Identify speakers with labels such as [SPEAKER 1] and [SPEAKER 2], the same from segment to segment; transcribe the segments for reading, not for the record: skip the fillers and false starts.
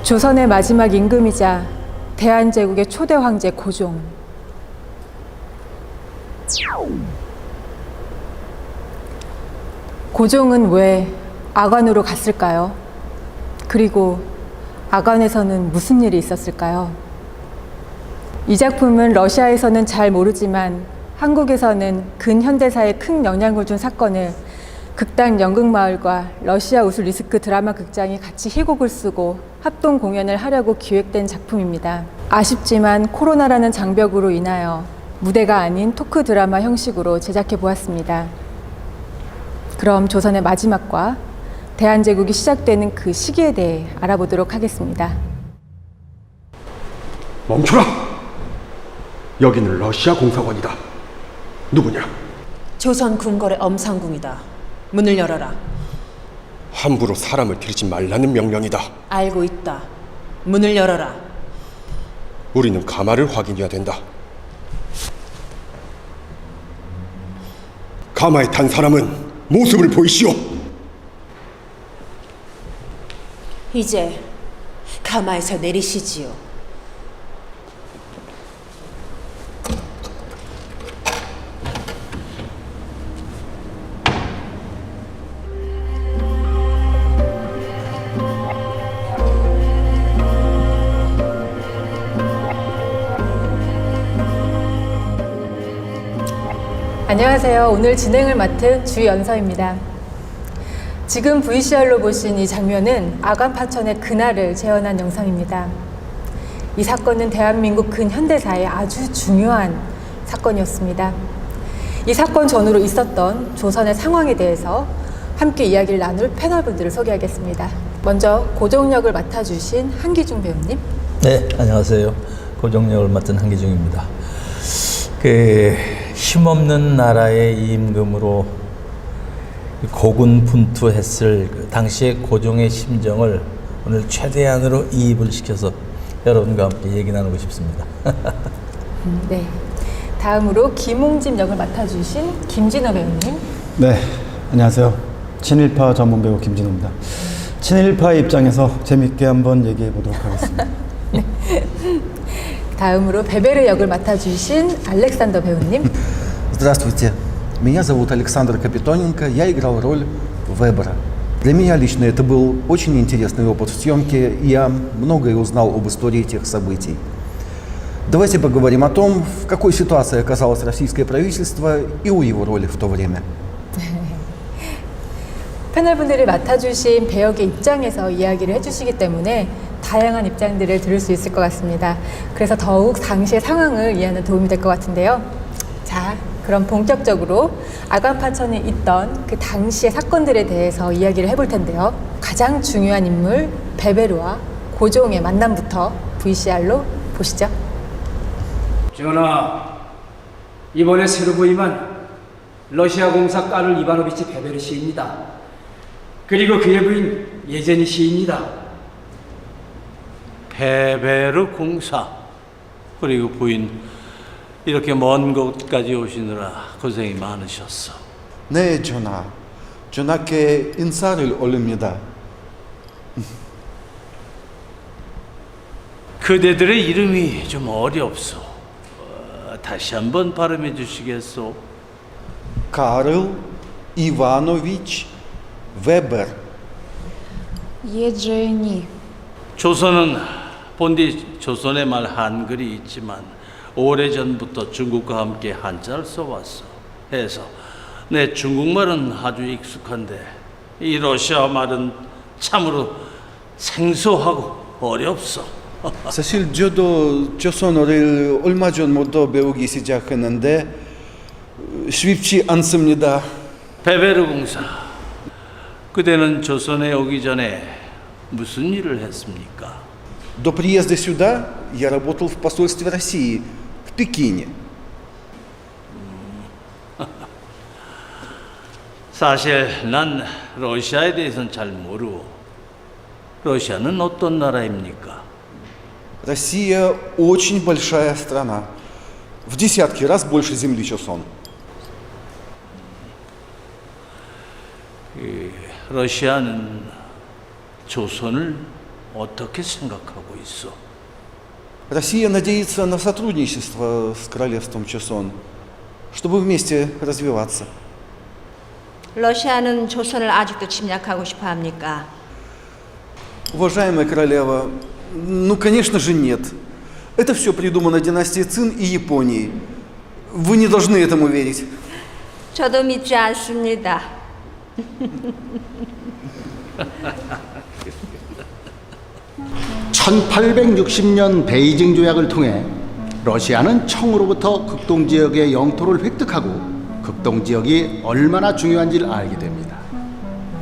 [SPEAKER 1] 조선의 마지막 임금이자 대한제국의 초대 황제 고종. 고종은 왜 아관으로 갔을까요? 그리고 아관에서는 무슨 일이 있었을까요? 이 작품은 러시아에서는 잘 모르지만 한국에서는 근현대사에 큰 영향을 준 사건을 극단 연극마을과 러시아 우슬리스크 드라마 극장이 같이 희곡을 쓰고 합동 공연을 하려고 기획된 작품입니다. 아쉽지만 코로나라는 장벽으로 인하여 무대가 아닌 토크 드라마 형식으로 제작해 보았습니다. 그럼 조선의 마지막과 대한제국이 시작되는 그 시기에 대해 알아보도록 하겠습니다.
[SPEAKER 2] 멈춰라! 여기는 러시아 공사관이다. 누구냐?
[SPEAKER 3] 조선 궁궐의 엄상궁이다. 문을 열어라.
[SPEAKER 2] 함부로 사람을 들이지 말라는 명령이다.
[SPEAKER 3] 알고 있다. 문을 열어라.
[SPEAKER 2] 우리는 가마를 확인해야 된다. 가마에 탄 사람은 모습을 보이시오.
[SPEAKER 3] 이제 가마에서 내리시지요.
[SPEAKER 1] 안녕하세요. 오늘 진행을 맡은 주연서입니다. 지금 VCR로 보신 이 장면은 아관 파천의 그날을 재현한 영상입니다. 이 사건은 대한민국 근현대사에 아주 중요한 사건이었습니다. 이 사건 전후로 있었던 조선의 상황에 대해서 함께 이야기를 나눌 패널분들을 소개하겠습니다. 먼저 고종 역을 맡아주신 한기중 배우님.
[SPEAKER 4] 네, 안녕하세요. 고종 역을 맡은 한기중입니다. 힘없는 나라의 임금으로 고군분투했을 그 당시의 고종의 심정을 오늘 최대한으로 이입을 시켜서 여러분과 함께 얘기 나누고 싶습니다.
[SPEAKER 1] 네. 다음으로 김홍집 역을 맡아주신 김진호 배우님.
[SPEAKER 5] 네, 안녕하세요. 친일파 전문 배우 김진호입니다. 친일파의 입장에서 재밌게 한번 얘기해 보도록 하겠습니다.
[SPEAKER 1] 네. 다음으로 베베르 역을 맡아주신 알렉산더 배우님.
[SPEAKER 6] Здравствуйте, меня зовут Александр Капитоненко, я играл роль Вебера. Для меня лично это был очень интересный опыт в съемке, и я многое узнал об истории тех событий. Давайте поговорим о том, в какой ситуации оказалось российское правительство и о его роли в то время.
[SPEAKER 1] 패널분들이 맡아주신 배역의 입장에서 이야기를 해주시기 때문에 다양한 입장들을 들을 수 있을 것 같습니다. 그래서 더욱 당시의 상황을 이해하는 도움이 될 것 같은데요. 자, 그럼 본격적으로 아관 파천에 있던 그 당시의 사건들에 대해서 이야기를 해볼 텐데요. 가장 중요한 인물 베베르와 고종의 만남부터 VCR로 보시죠.
[SPEAKER 7] 전하, 이번에 새로 부임한 러시아 공사 까를 이바노비치 베베르 씨입니다. 그리고 그의 부인 예제니 씨입니다.
[SPEAKER 8] 베베르 공사 그리고 부인 이렇게 먼 곳까지 오시느라 고생이 많으셨어.
[SPEAKER 6] 네, 전하. 전하께 인사를 올립니다.
[SPEAKER 8] 그대들의 이름이 좀 어렵소. 다시 한번 발음해 주시겠소?
[SPEAKER 6] Карл Иванович Вебер.
[SPEAKER 9] 예제니.
[SPEAKER 8] 조선은 본디 조선의 말 한글이 있지만 오래전부터 중국과 함께 한자를 써왔어. 해서 내 중국말은 아주 익숙한데 이 러시아 말은 참으로 생소하고 어렵소.
[SPEAKER 6] 사실 저도 조선어를 얼마 전부터 배우기 시작했는데 쉽지 않습니다.
[SPEAKER 8] 베베르 공사, 그대는 조선에 오기 전에 무슨 일을 했습니까?
[SPEAKER 6] До приезда сюда я работал в посольстве России в Пекине.
[SPEAKER 8] 사실 난 러시아에 대해서는 잘 모르고 러시아는 어떤 나라입니까?
[SPEAKER 6] Россия очень большая страна. В десятки раз больше земли, чем сон.
[SPEAKER 8] 러시아는 조선을 어떻게 생각하고 있어?
[SPEAKER 6] Россия надеется на сотрудничество с королевством Чосон, чтобы вместе развиваться.
[SPEAKER 9] 러시아는 조선을 아직도 침략하고 싶어 합니까?
[SPEAKER 6] Уважаемая королева, ну, конечно же, нет. Это все придумано династией Цин и Японией. Вы не должны этому верить.
[SPEAKER 9] 저도 믿지 않습니다.
[SPEAKER 10] 1860년 베이징 조약을 통해 러시아는 청으로부터 극동 지역의 영토를 획득하고 극동 지역이 얼마나 중요한지를 알게 됩니다.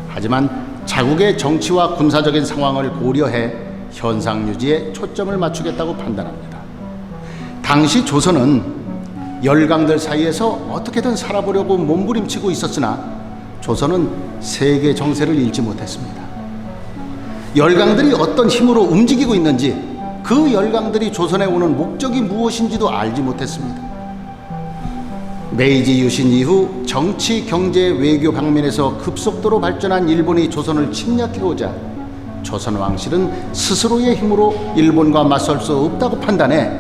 [SPEAKER 10] 하지만 자국의 정치와 군사적인 상황을 고려해 현상 유지에 초점을 맞추겠다고 판단합니다. 당시 조선은 열강들 사이에서 어떻게든 살아보려고 몸부림치고 있었으나 조선은 세계 정세를 읽지 못했습니다. 열강들이 어떤 힘으로 움직이고 있는지, 그 열강들이 조선에 오는 목적이 무엇인지도 알지 못했습니다. 메이지 유신 이후 정치, 경제, 외교 방면에서 급속도로 발전한 일본이 조선을 침략해오자 조선 왕실은 스스로의 힘으로 일본과 맞설 수 없다고 판단해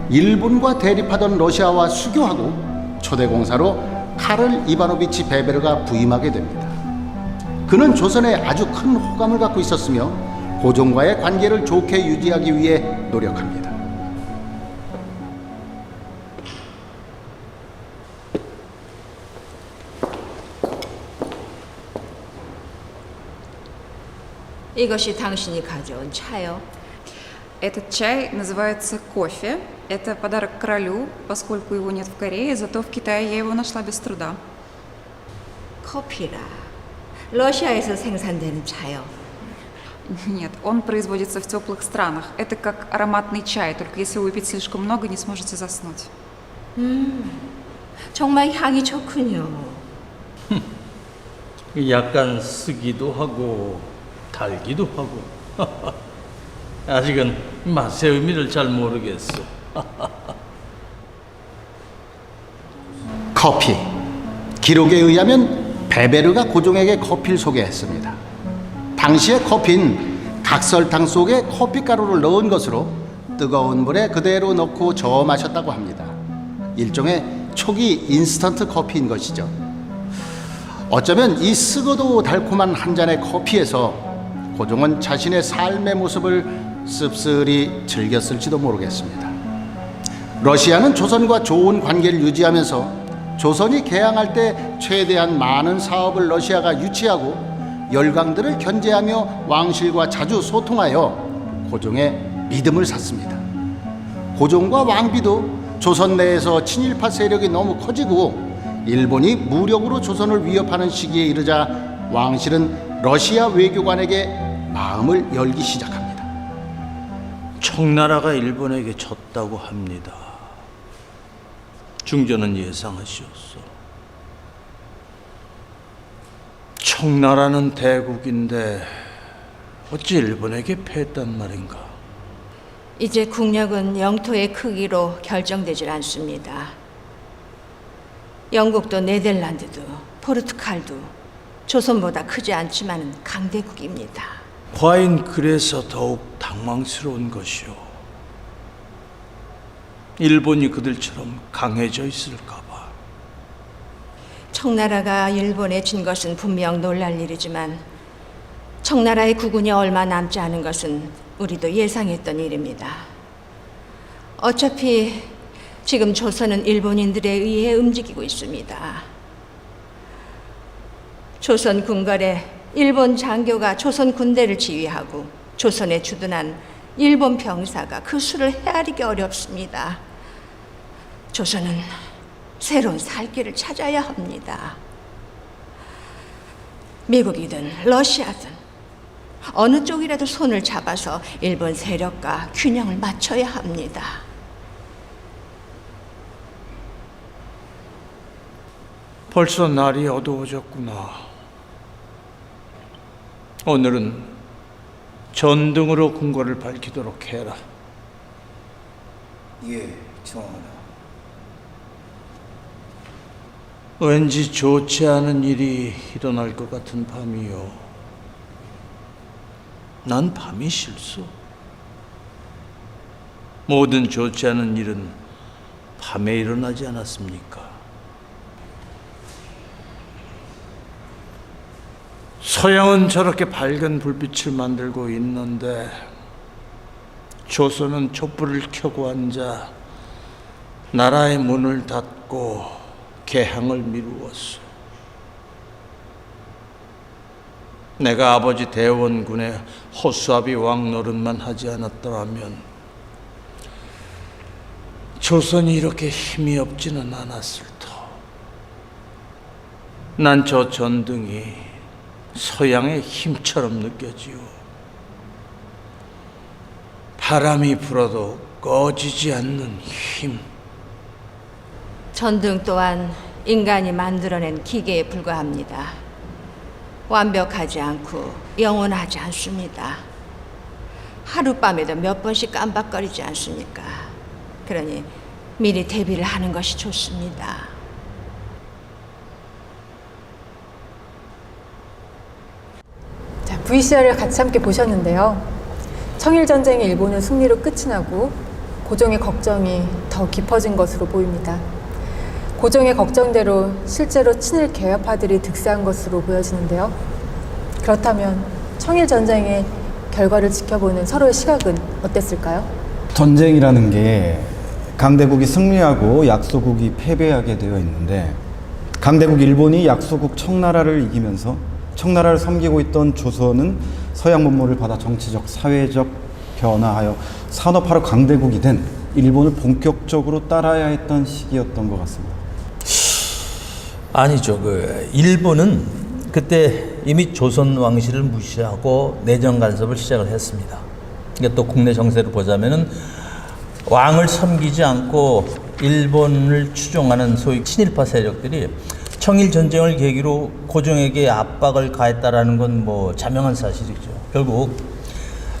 [SPEAKER 10] 일본과 대립하던 러시아와 수교하고 초대공사로 카를 이바노비치 베베르가 부임하게 됩니다. 그는 조선에 아주 큰 호감을 갖고 있었으며 고종과의 관계를 좋게 유지하기 위해 노력합니다.
[SPEAKER 9] 이것이 당신이 가져온 차요.
[SPEAKER 11] Этот чай называется кофе. Это подарок королю, поскольку его нет в Корее, зато в Китае я его нашла без труда.
[SPEAKER 9] 커피라. 러시아에서 생산되는 차요.
[SPEAKER 11] Нет, он производится в теплых странах. Это как ароматный чай, только если выпить слишком много, не сможете заснуть.
[SPEAKER 9] 정말 향이 좋군요.
[SPEAKER 8] 약간 쓰기도 하고 달기도 하고 아직은 맛의 의미를 잘 모르겠어.
[SPEAKER 10] 커피. 기록에 의하면 베베르가 고종에게 커피를 소개했습니다. 당시의 커피는 각설탕 속에 커피가루를 넣은 것으로 뜨거운 물에 그대로 넣고 저어 마셨다고 합니다. 일종의 초기 인스턴트 커피인 것이죠. 어쩌면 이 쓰고도 달콤한 한 잔의 커피에서 고종은 자신의 삶의 모습을 씁쓸히 즐겼을지도 모르겠습니다. 러시아는 조선과 좋은 관계를 유지하면서 조선이 개항할 때 최대한 많은 사업을 러시아가 유치하고 열강들을 견제하며 왕실과 자주 소통하여 고종의 믿음을 샀습니다. 고종과 왕비도 조선 내에서 친일파 세력이 너무 커지고 일본이 무력으로 조선을 위협하는 시기에 이르자 왕실은 러시아 외교관에게 마음을 열기 시작합니다.
[SPEAKER 8] 청나라가 일본에게 졌다고 합니다. 중전은 예상하시었소. 청나라는 대국인데 어찌 일본에게 패했단 말인가?
[SPEAKER 9] 이제 국력은 영토의 크기로 결정되질 않습니다. 영국도 네덜란드도 포르투갈도 조선보다 크지 않지만 강대국입니다.
[SPEAKER 8] 과연 그래서 더욱 당황스러운 것이오. 일본이 그들처럼 강해져 있을까 봐.
[SPEAKER 9] 청나라가 일본에 진 것은 분명 놀랄 일이지만 청나라의 국운이 얼마 남지 않은 것은 우리도 예상했던 일입니다. 어차피 지금 조선은 일본인들에 의해 움직이고 있습니다. 조선 궁궐에 일본 장교가 조선 군대를 지휘하고 조선에 주둔한 일본 병사가 그 수를 헤아리기 어렵습니다. 조선은 새로운 살 길을 찾아야 합니다. 미국이든 러시아든 어느 쪽이라도 손을 잡아서 일본 세력과 균형을 맞춰야 합니다.
[SPEAKER 7] 벌써 날이 어두워졌구나. 오늘은 전등으로 궁궐을 밝히도록 해라.
[SPEAKER 6] 예, 전하.
[SPEAKER 8] 왠지 좋지 않은 일이 일어날 것 같은 밤이요. 난 밤이 싫소. 모든 좋지 않은 일은 밤에 일어나지 않았습니까? 서양은 저렇게 밝은 불빛을 만들고 있는데 조선은 촛불을 켜고 앉아 나라의 문을 닫고 개항을 미루었소. 내가 아버지 대원군의 허수아비 왕 노릇만 하지 않았더라면 조선이 이렇게 힘이 없지는 않았을 터. 난 저 전등이 서양의 힘처럼 느껴지요. 바람이 불어도 꺼지지 않는 힘.
[SPEAKER 9] 전등 또한 인간이 만들어낸 기계에 불과합니다. 완벽하지 않고 영원하지 않습니다. 하룻밤에도 몇 번씩 깜박거리지 않습니까? 그러니 미리 대비를 하는 것이 좋습니다.
[SPEAKER 1] 자, VCR을 같이 함께 보셨는데요. 청일전쟁의 일본은 승리로 끝이 나고 고종의 걱정이 더 깊어진 것으로 보입니다. 고종의 걱정대로 실제로 친일 개혁파들이 득세한 것으로 보여지는데요. 그렇다면 청일전쟁의 결과를 지켜보는 서로의 시각은 어땠을까요?
[SPEAKER 5] 전쟁이라는 게 강대국이 승리하고 약소국이 패배하게 되어 있는데, 강대국 일본이 약소국 청나라를 이기면서 청나라를 섬기고 있던 조선은 서양 문물을 받아 정치적, 사회적 변화하여 산업화로 강대국이 된 일본을 본격적으로 따라야 했던 시기였던 것 같습니다.
[SPEAKER 4] 아니죠. 일본은 그때 이미 조선 왕실을 무시하고 내정 간섭을 시작을 했습니다. 그러니까 또 국내 정세를 보자면은 왕을 섬기지 않고 일본을 추종하는 소위 친일파 세력들이 청일 전쟁을 계기로 고종에게 압박을 가했다라는 건 뭐 자명한 사실이죠. 결국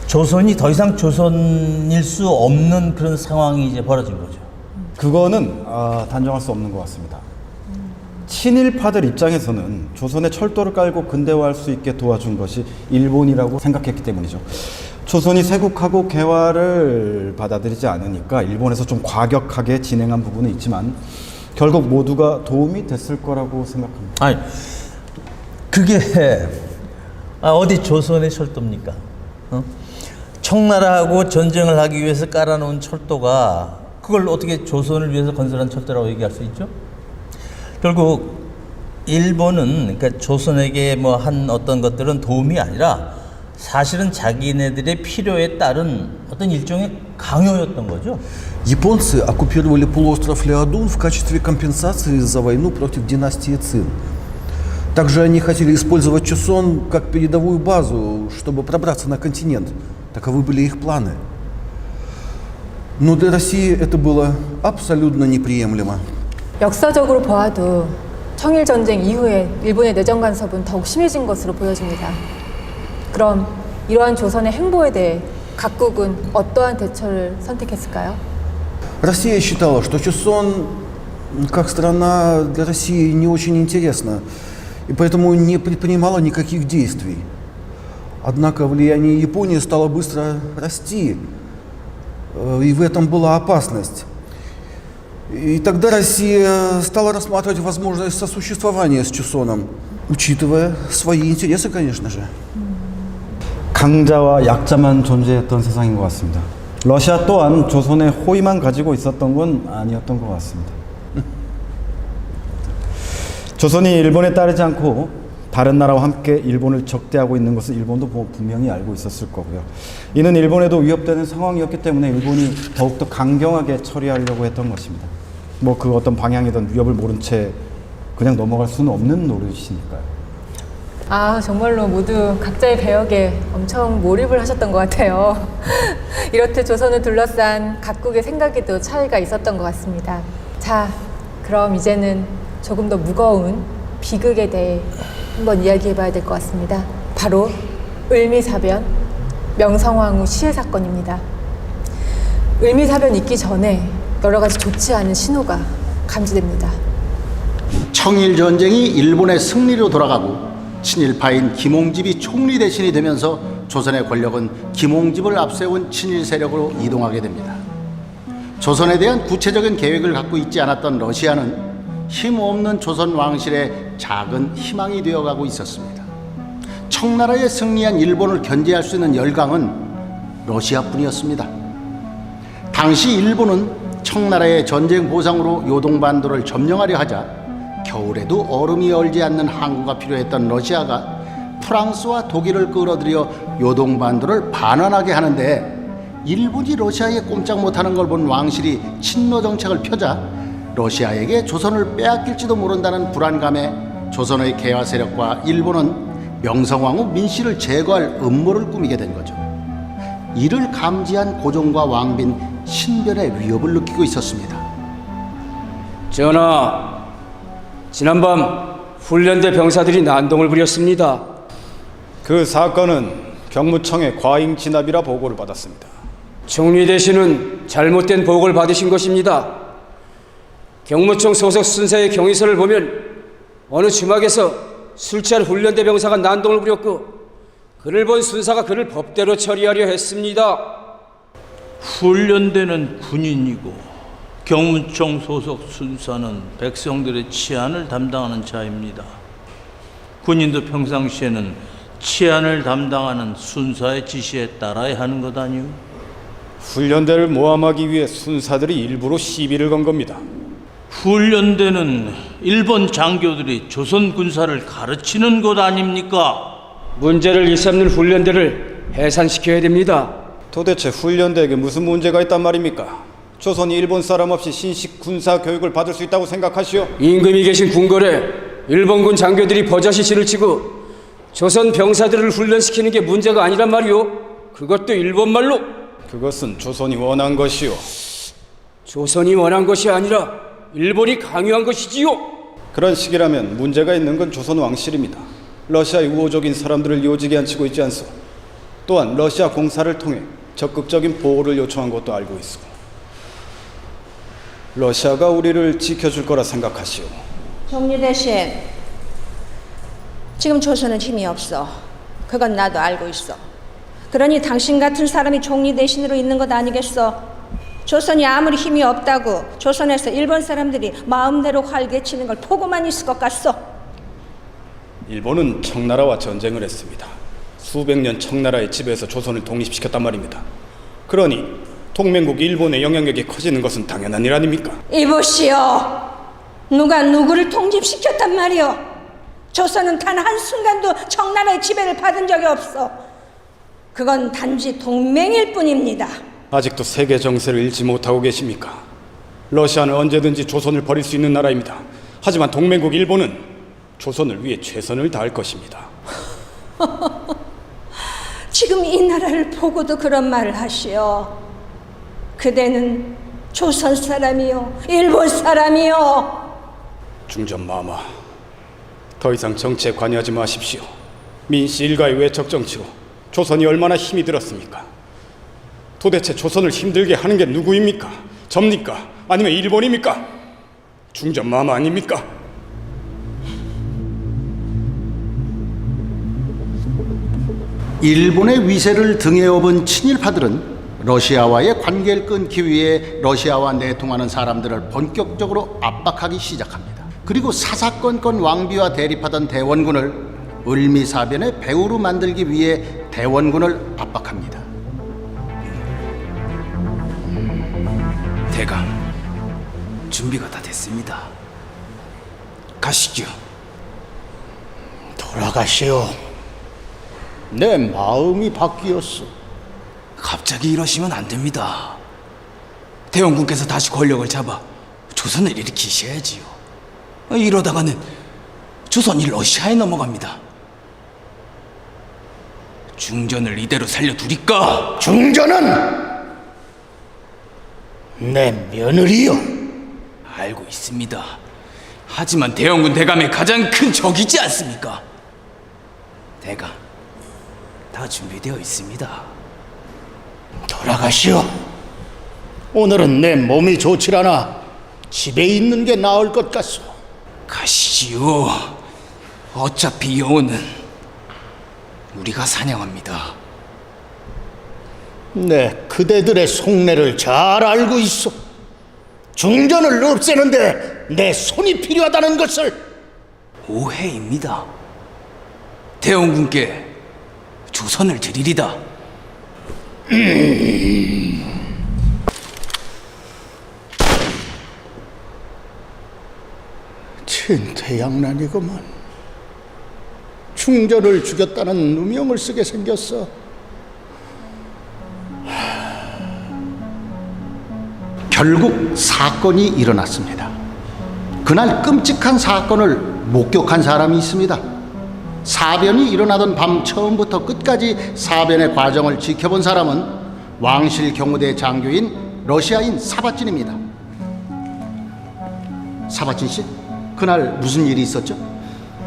[SPEAKER 4] 조선이 더 이상 조선일 수 없는 그런 상황이 이제 벌어진 거죠.
[SPEAKER 5] 그거는 단정할 수 없는 것 같습니다. 친일파들 입장에서는 조선의 철도를 깔고 근대화할 수 있게 도와준 것이 일본이라고 생각했기 때문이죠. 조선이 세국하고 개화를 받아들이지 않으니까 일본에서 좀 과격하게 진행한 부분은 있지만 결국 모두가 도움이 됐을 거라고 생각합니다.
[SPEAKER 4] 아니, 그게 어디 조선의 철도입니까? 청나라하고 전쟁을 하기 위해서 깔아놓은 철도가 그걸 어떻게 조선을 위해서 건설한 철도라고 얘기할 수 있죠? 결국 일본은 그러니까 조선에게 뭐 한 어떤 것들은 도움이 아니라 사실은 자기네들의 필요에 따른 어떤 일종의 강요였던 거죠.
[SPEAKER 6] Японцы оккупировали полуостров Леодун в качестве компенсации за войну против династии Цин. Также они хотели использовать Чосон как передовую базу, чтобы пробраться на континент. Таковы были их планы. Но для России это было абсолютно неприемлемо.
[SPEAKER 1] 역사적으로 보아도 청일전쟁 이후에 일본의 내정 간섭은 더욱 심해진 것으로 보여집니다. 그럼 이러한 조선의 행보에 대해 각국은 어떠한 대처를 선택했을까요?
[SPEAKER 6] Россия считала, что Чосон как страна для России не очень интересна, и поэтому не предпринимала никаких действий. Однако влияние Японии стало быстро расти, и в этом была опасность. И тогда Россия стала рассматривать возможность сосуществования с Чосоном, учитывая свои интересы, конечно же.
[SPEAKER 5] 강자와 약자만 존재했던 세상인 것 같습니다. 러시아 또한 조선의 호의만 가지고 있었던 건 아니었던 것 같습니다. 조선이 일본에 따르지 않고 다른 나라와 함께 일본을 적대하고 있는 것을 일본도 분명히 알고 있었을 거고요. 이는 일본에도 위협되는 상황이었기 때문에 일본이 더욱더 강경하게 처리하려고 했던 것입니다. 뭐 그 어떤 방향이든 위협을 모른 채 그냥 넘어갈 수는 없는 노릇이니까요.
[SPEAKER 1] 정말로 모두 각자의 배역에 엄청 몰입을 하셨던 것 같아요. 이렇듯 조선을 둘러싼 각국의 생각에도 차이가 있었던 것 같습니다. 자, 그럼 이제는 조금 더 무거운 비극에 대해 한번 이야기해봐야 될 것 같습니다. 바로 을미사변, 명성황후 시해 사건입니다. 을미사변 있기 전에 여러 가지 좋지 않은 신호가 감지됩니다.
[SPEAKER 10] 청일전쟁이 일본의 승리로 돌아가고 친일파인 김홍집이 총리 대신이 되면서 조선의 권력은 김홍집을 앞세운 친일 세력으로 이동하게 됩니다. 조선에 대한 구체적인 계획을 갖고 있지 않았던 러시아는 힘없는 조선 왕실의 작은 희망이 되어가고 있었습니다. 청나라에 승리한 일본을 견제할 수 있는 열강은 러시아뿐이었습니다. 당시 일본은 청나라의 전쟁 보상으로 요동반도를 점령하려 하자 겨울에도 얼음이 얼지 않는 항구가 필요했던 러시아가 프랑스와 독일을 끌어들여 요동반도를 반환하게 하는데, 일본이 러시아에 꼼짝 못하는 걸 본 왕실이 친러 정책을 펴자 러시아에게 조선을 빼앗길지도 모른다는 불안감에 조선의 개화 세력과 일본은 명성황후 민씨를 제거할 음모를 꾸미게 된 거죠. 이를 감지한 고종과 왕빈 신변의 위협을 느끼고 있었습니다.
[SPEAKER 7] 전하, 지난밤 훈련대 병사들이 난동을 부렸습니다.
[SPEAKER 5] 그 사건은 경무청의 과잉 진압이라 보고를 받았습니다.
[SPEAKER 7] 총리 대신은 잘못된 보고를 받으신 것입니다. 경무청 소속 순사의 경위서를 보면 어느 주막에서 술 취한 훈련대 병사가 난동을 부렸고, 그를 본 순사가 그를 법대로 처리하려 했습니다.
[SPEAKER 8] 훈련대는 군인이고 경무청 소속 순사는 백성들의 치안을 담당하는 자입니다. 군인도 평상시에는 치안을 담당하는 순사의 지시에 따라야 하는 것 아니오?
[SPEAKER 5] 훈련대를 모함하기 위해 순사들이 일부러 시비를 건 겁니다.
[SPEAKER 8] 훈련대는 일본 장교들이 조선 군사를 가르치는 곳 아닙니까?
[SPEAKER 7] 문제를 일삼는 훈련대를 해산시켜야 됩니다.
[SPEAKER 5] 도대체 훈련대에게 무슨 문제가 있단 말입니까? 조선이 일본 사람 없이 신식 군사 교육을 받을 수 있다고 생각하시오?
[SPEAKER 7] 임금이 계신 궁궐에 일본군 장교들이 버젓이 신을 치고 조선 병사들을 훈련시키는 게 문제가 아니란 말이오. 그것도 일본말로.
[SPEAKER 5] 그것은 조선이 원한 것이오.
[SPEAKER 7] 조선이 원한 것이 아니라 일본이 강요한 것이지요.
[SPEAKER 5] 그런 식이라면 문제가 있는 건 조선 왕실입니다. 러시아의 우호적인 사람들을 요직에 앉히고 있지 않소. 또한 러시아 공사를 통해 적극적인 보호를 요청한 것도 알고 있어. 러시아가 우리를 지켜줄 거라 생각하시오.
[SPEAKER 9] 총리 대신, 지금 조선은 힘이 없어. 그건 나도 알고 있어. 그러니 당신 같은 사람이 총리 대신으로 있는 것 아니겠어? 조선이 아무리 힘이 없다고 조선에서 일본 사람들이 마음대로 활개치는 걸 보고만 있을 것 같소?
[SPEAKER 5] 일본은 청나라와 전쟁을 했습니다. 수백 년 청나라의 지배에서 조선을 독립시켰단 말입니다. 그러니 동맹국 일본의 영향력이 커지는 것은 당연한 일 아닙니까?
[SPEAKER 9] 이보시오. 누가 누구를 독립시켰단 말이오? 조선은 단 한순간도 청나라의 지배를 받은 적이 없어. 그건 단지 동맹일 뿐입니다.
[SPEAKER 5] 아직도 세계 정세를 읽지 못하고 계십니까? 러시아는 언제든지 조선을 버릴 수 있는 나라입니다. 하지만 동맹국 일본은 조선을 위해 최선을 다할 것입니다.
[SPEAKER 9] 지금 이 나라를 보고도 그런 말을 하시오. 그대는 조선 사람이요, 일본 사람이요.
[SPEAKER 5] 중전마마, 더 이상 정치에 관여하지 마십시오. 민씨 일가의 외척 정치로 조선이 얼마나 힘이 들었습니까? 도대체 조선을 힘들게 하는 게 누구입니까? 접니까? 아니면 일본입니까? 중전마마 아닙니까?
[SPEAKER 10] 일본의 위세를 등에 업은 친일파들은 러시아와의 관계를 끊기 위해 러시아와 내통하는 사람들을 본격적으로 압박하기 시작합니다. 그리고 사사건건 왕비와 대립하던 대원군을 을미사변의 배후로 만들기 위해 대원군을 압박합니다.
[SPEAKER 12] 대감, 준비가 다 됐습니다. 가시죠.
[SPEAKER 10] 돌아가시오. 내 마음이 바뀌었어.
[SPEAKER 12] 갑자기 이러시면 안 됩니다. 대원군께서 다시 권력을 잡아 조선을 일으키셔야지요. 이러다가는 조선이 러시아에 넘어갑니다. 중전을 이대로 살려두리까?
[SPEAKER 10] 중전은 내 며느리요.
[SPEAKER 12] 알고 있습니다. 하지만 대원군 대감의 가장 큰 적이지 않습니까? 대감, 다 준비되어 있습니다.
[SPEAKER 10] 돌아가시오. 오늘은 내 몸이 좋질 않아. 집에 있는 게 나을 것 같소.
[SPEAKER 12] 가시지요. 어차피 여우는 우리가 사냥합니다.
[SPEAKER 10] 내 그대들의 속내를 잘 알고 있어. 중전을 없애는데 내 손이 필요하다는 것을.
[SPEAKER 12] 오해입니다. 대원군께 조선을 드리리다.
[SPEAKER 10] 진퇴양난이구만. 중전을 죽였다는 누명을 쓰게 생겼어. 결국 사건이 일어났습니다. 그날 끔찍한 사건을 목격한 사람이 있습니다. 사변이 일어나던 밤 처음부터 끝까지 사변의 과정을 지켜본 사람은 왕실 경호대 장교인 러시아인 사바진입니다. 사바진 씨, 그날 무슨 일이 있었죠?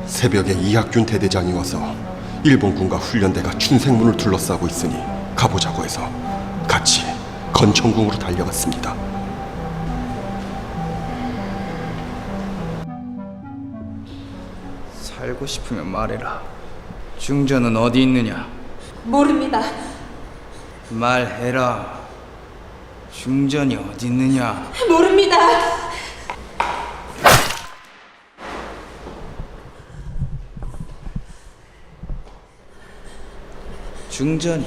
[SPEAKER 2] 새벽에 이학균 대대장이 와서 일본군과 훈련대가 춘생문을 둘러싸고 있으니 가보자고 해서 같이 건천궁으로 달려갔습니다.
[SPEAKER 12] 살고 싶으면 말해라. 중전은 어디 있느냐?
[SPEAKER 3] 모릅니다.
[SPEAKER 12] 말해라. 중전이 어디 있느냐?
[SPEAKER 3] 모릅니다.
[SPEAKER 12] 중전이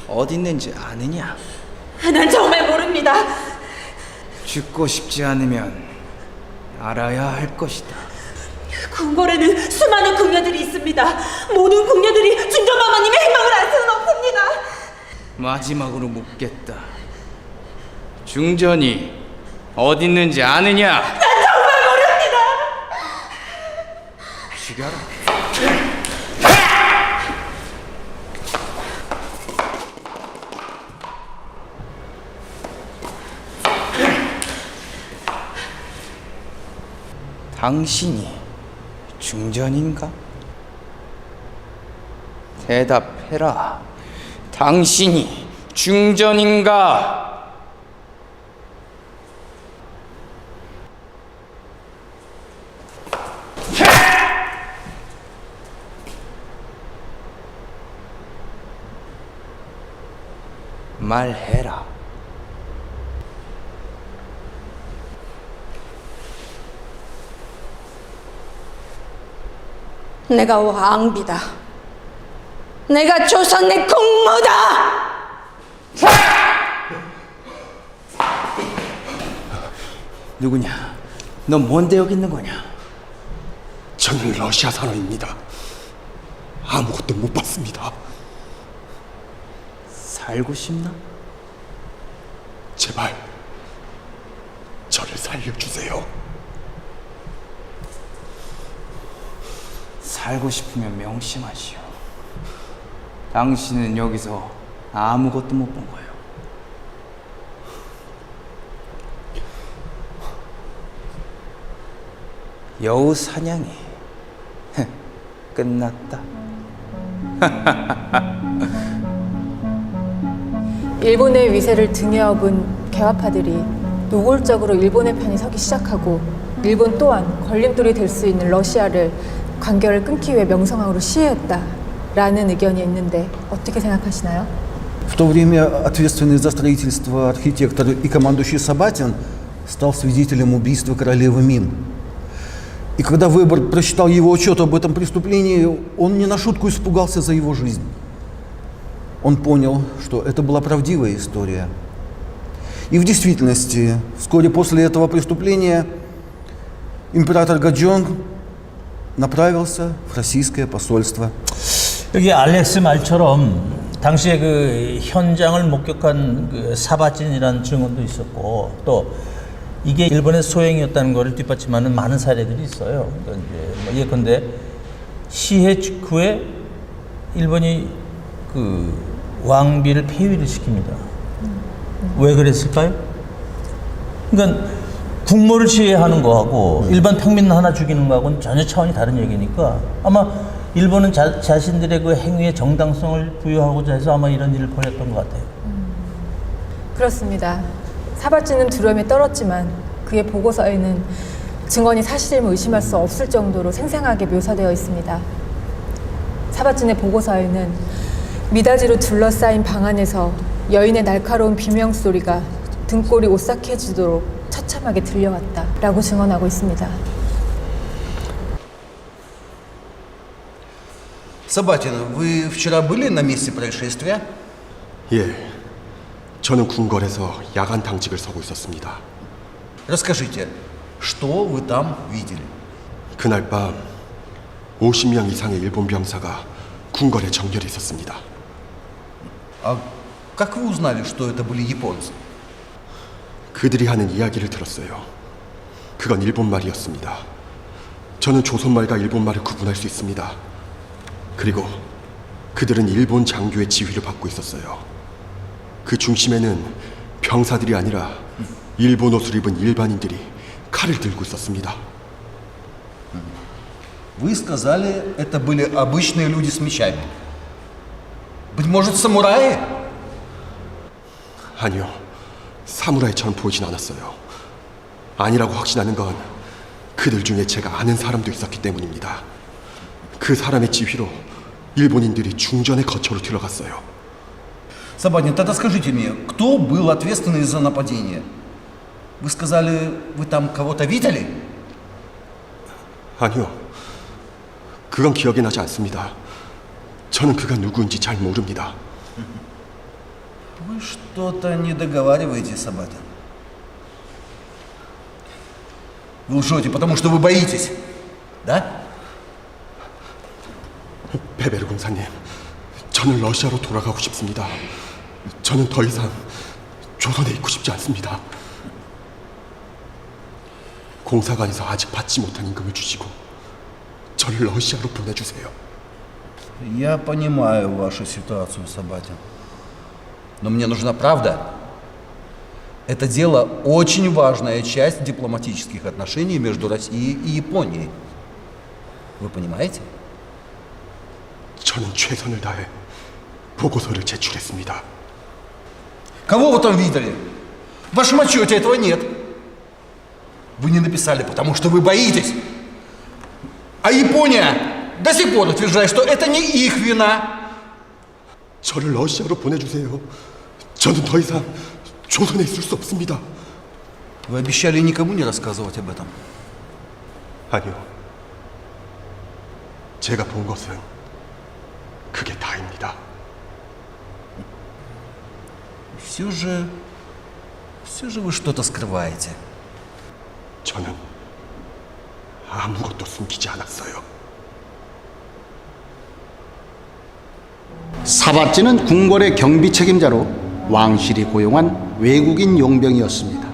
[SPEAKER 12] 어디 있는지 아느냐?
[SPEAKER 3] 난 정말 모릅니다.
[SPEAKER 12] 죽고 싶지 않으면 알아야 할 것이다.
[SPEAKER 3] 궁궐에는 수많은 궁녀들이 있습니다. 모든 궁녀들이 중전마마님의 행방을 알 수는 없습니다.
[SPEAKER 12] 마지막으로 묻겠다. 중전이 어디 있는지 아느냐?
[SPEAKER 3] 난 정말 모릅니다.
[SPEAKER 12] 죽여라. 당신이 중전인가? 대답해라. 당신이 중전인가? 말해라.
[SPEAKER 9] 내가 왕비다. 내가 조선의 공무다.
[SPEAKER 12] 누구냐? 넌 뭔데 여기 있는 거냐?
[SPEAKER 2] 저는 러시아 산업입니다. 아무것도 못 봤습니다.
[SPEAKER 12] 살고 싶나?
[SPEAKER 2] 제발 저를 살려주세요.
[SPEAKER 12] 살고 싶으면 명심하시오. 당신은 여기서 아무것도 못 본 거예요. 여우 사냥이 끝났다.
[SPEAKER 1] 일본의 위세를 등에 업은 개화파들이 노골적으로 일본의 편에 서기 시작하고 일본 또한 걸림돌이 될 수 있는 러시아를 관계를 끊기 위해 명성황후로 시해했다라는 의견이 있는데 어떻게 생각하시나요?
[SPEAKER 6] В то время ответственный за строительство архитектор и командующий Сабатин стал свидетелем убийства королевы Мин. И когда Вебер прочитал его отчет об этом преступлении, он не на шутку испугался за его жизнь. Он понял, что это была правдивая история. И в действительности, вскоре после этого преступления император Гаджонг направился в российское посольство.
[SPEAKER 4] 여기 알렉스 말처럼 당시에 그 현장을 목격한 그 사바진이라는 증언도 있었고 또 이게 일본의 소행이었다는 것을 뒷받침하는 많은 사례들이 있어요. 그러니까 이제 뭐 예컨대 시해 직후에 일본이 그 왕비를 폐위를 시킵니다. 왜 그랬을까요? 그러니까 국모를 시해하는 거하고 일반 평민 하나 죽이는 거하고는 전혀 차원이 다른 얘기니까 아마 일본은 자신들의 그 행위의 정당성을 부여하고자 해서 아마 이런 일을 벌였던 것 같아요.
[SPEAKER 1] 그렇습니다. 사바진은 두려움에 떨었지만 그의 보고서에는 증언이 사실임을 의심할 수 없을 정도로 생생하게 묘사되어 있습니다. 사바진의 보고서에는 미닫이로 둘러싸인 방 안에서 여인의 날카로운 비명 소리가 등골이 오싹해지도록 처참하게 들려왔다라고 증언하고 있습니다.
[SPEAKER 6] Сабатин, вы вчера были на месте происшествия?
[SPEAKER 2] 예, 저는 궁궐에서 야간 당직을 서고 있었습니다.
[SPEAKER 6] Расскажите, что вы там видели?
[SPEAKER 2] 그날 밤 50명 이상의 일본 병사가 궁궐에 정렬해 있었습니다.
[SPEAKER 6] А как вы узнали, что это были японцы?
[SPEAKER 2] 그들이 하는 이야기를 들었어요. 그건 일본말이었습니다. 저는 조선말과 일본말을 구분할 수 있습니다. 그리고 그들은 일본 장교의 지휘를 받고 있었어요. 그 중심에는 병사들이 아니라 일본 옷을 입은 일반인들이 칼을 들고 있었습니다.
[SPEAKER 6] Вы сказали, это были обычные люди с мечами. Быть может, самураи?
[SPEAKER 2] 아니요, 사무라이처럼 보이진 않았어요. 아니라고 확신하는 건 그들 중에 제가 아는 사람도 있었기 때문입니다. 그 사람의 지휘로 일본인들이 중전의 거처로 들어갔어요.
[SPEAKER 6] Сабатин, тогда скажите мне, кто был ответственный за нападение? Вы сказали, вы там кого-то видели?
[SPEAKER 2] 아니요, 그건 기억이 나지 않습니다. 저는 그가 누구인지 잘 모릅니다.
[SPEAKER 6] Вы что-то не договариваете, Сабатин. Вы лжете, потому что вы боитесь, да?
[SPEAKER 2] 베베르 공사님, 저는 러시아로 돌아가고 싶습니다. 저는 더 이상 조선에 있고 싶지 않습니다. 공사관에서 아직 받지 못한 임금을 주시고 저를 러시아로 보내주세요.
[SPEAKER 6] Я понимаю вашу ситуацию, Сабатин. Но мне нужна правда. Это дело очень важная часть дипломатических отношений между Россией и Японией. Вы понимаете?
[SPEAKER 2] 저는 최선을 다해 보고서를 제출했습니다.
[SPEAKER 6] Кого вы там видели? В вашем отчете этого нет. Вы не написали, потому что вы боитесь. А Япония до сих пор утверждает, что это не их вина.
[SPEAKER 2] 저를 러시아로 보내주세요. 저는 더 이상 조선에 있을 수 없습니다.
[SPEAKER 6] Вы обещали никому не рассказывать об этом.
[SPEAKER 2] 아니요. 제가 본 것은 그게 다입니다.
[SPEAKER 6] Все же вы что-то скрываете.
[SPEAKER 2] 저는 아무것도 숨기지 않았어요.
[SPEAKER 10] 사바찌는 궁궐의 경비 책임자로 왕실이 고용한 외국인 용병이었습니다.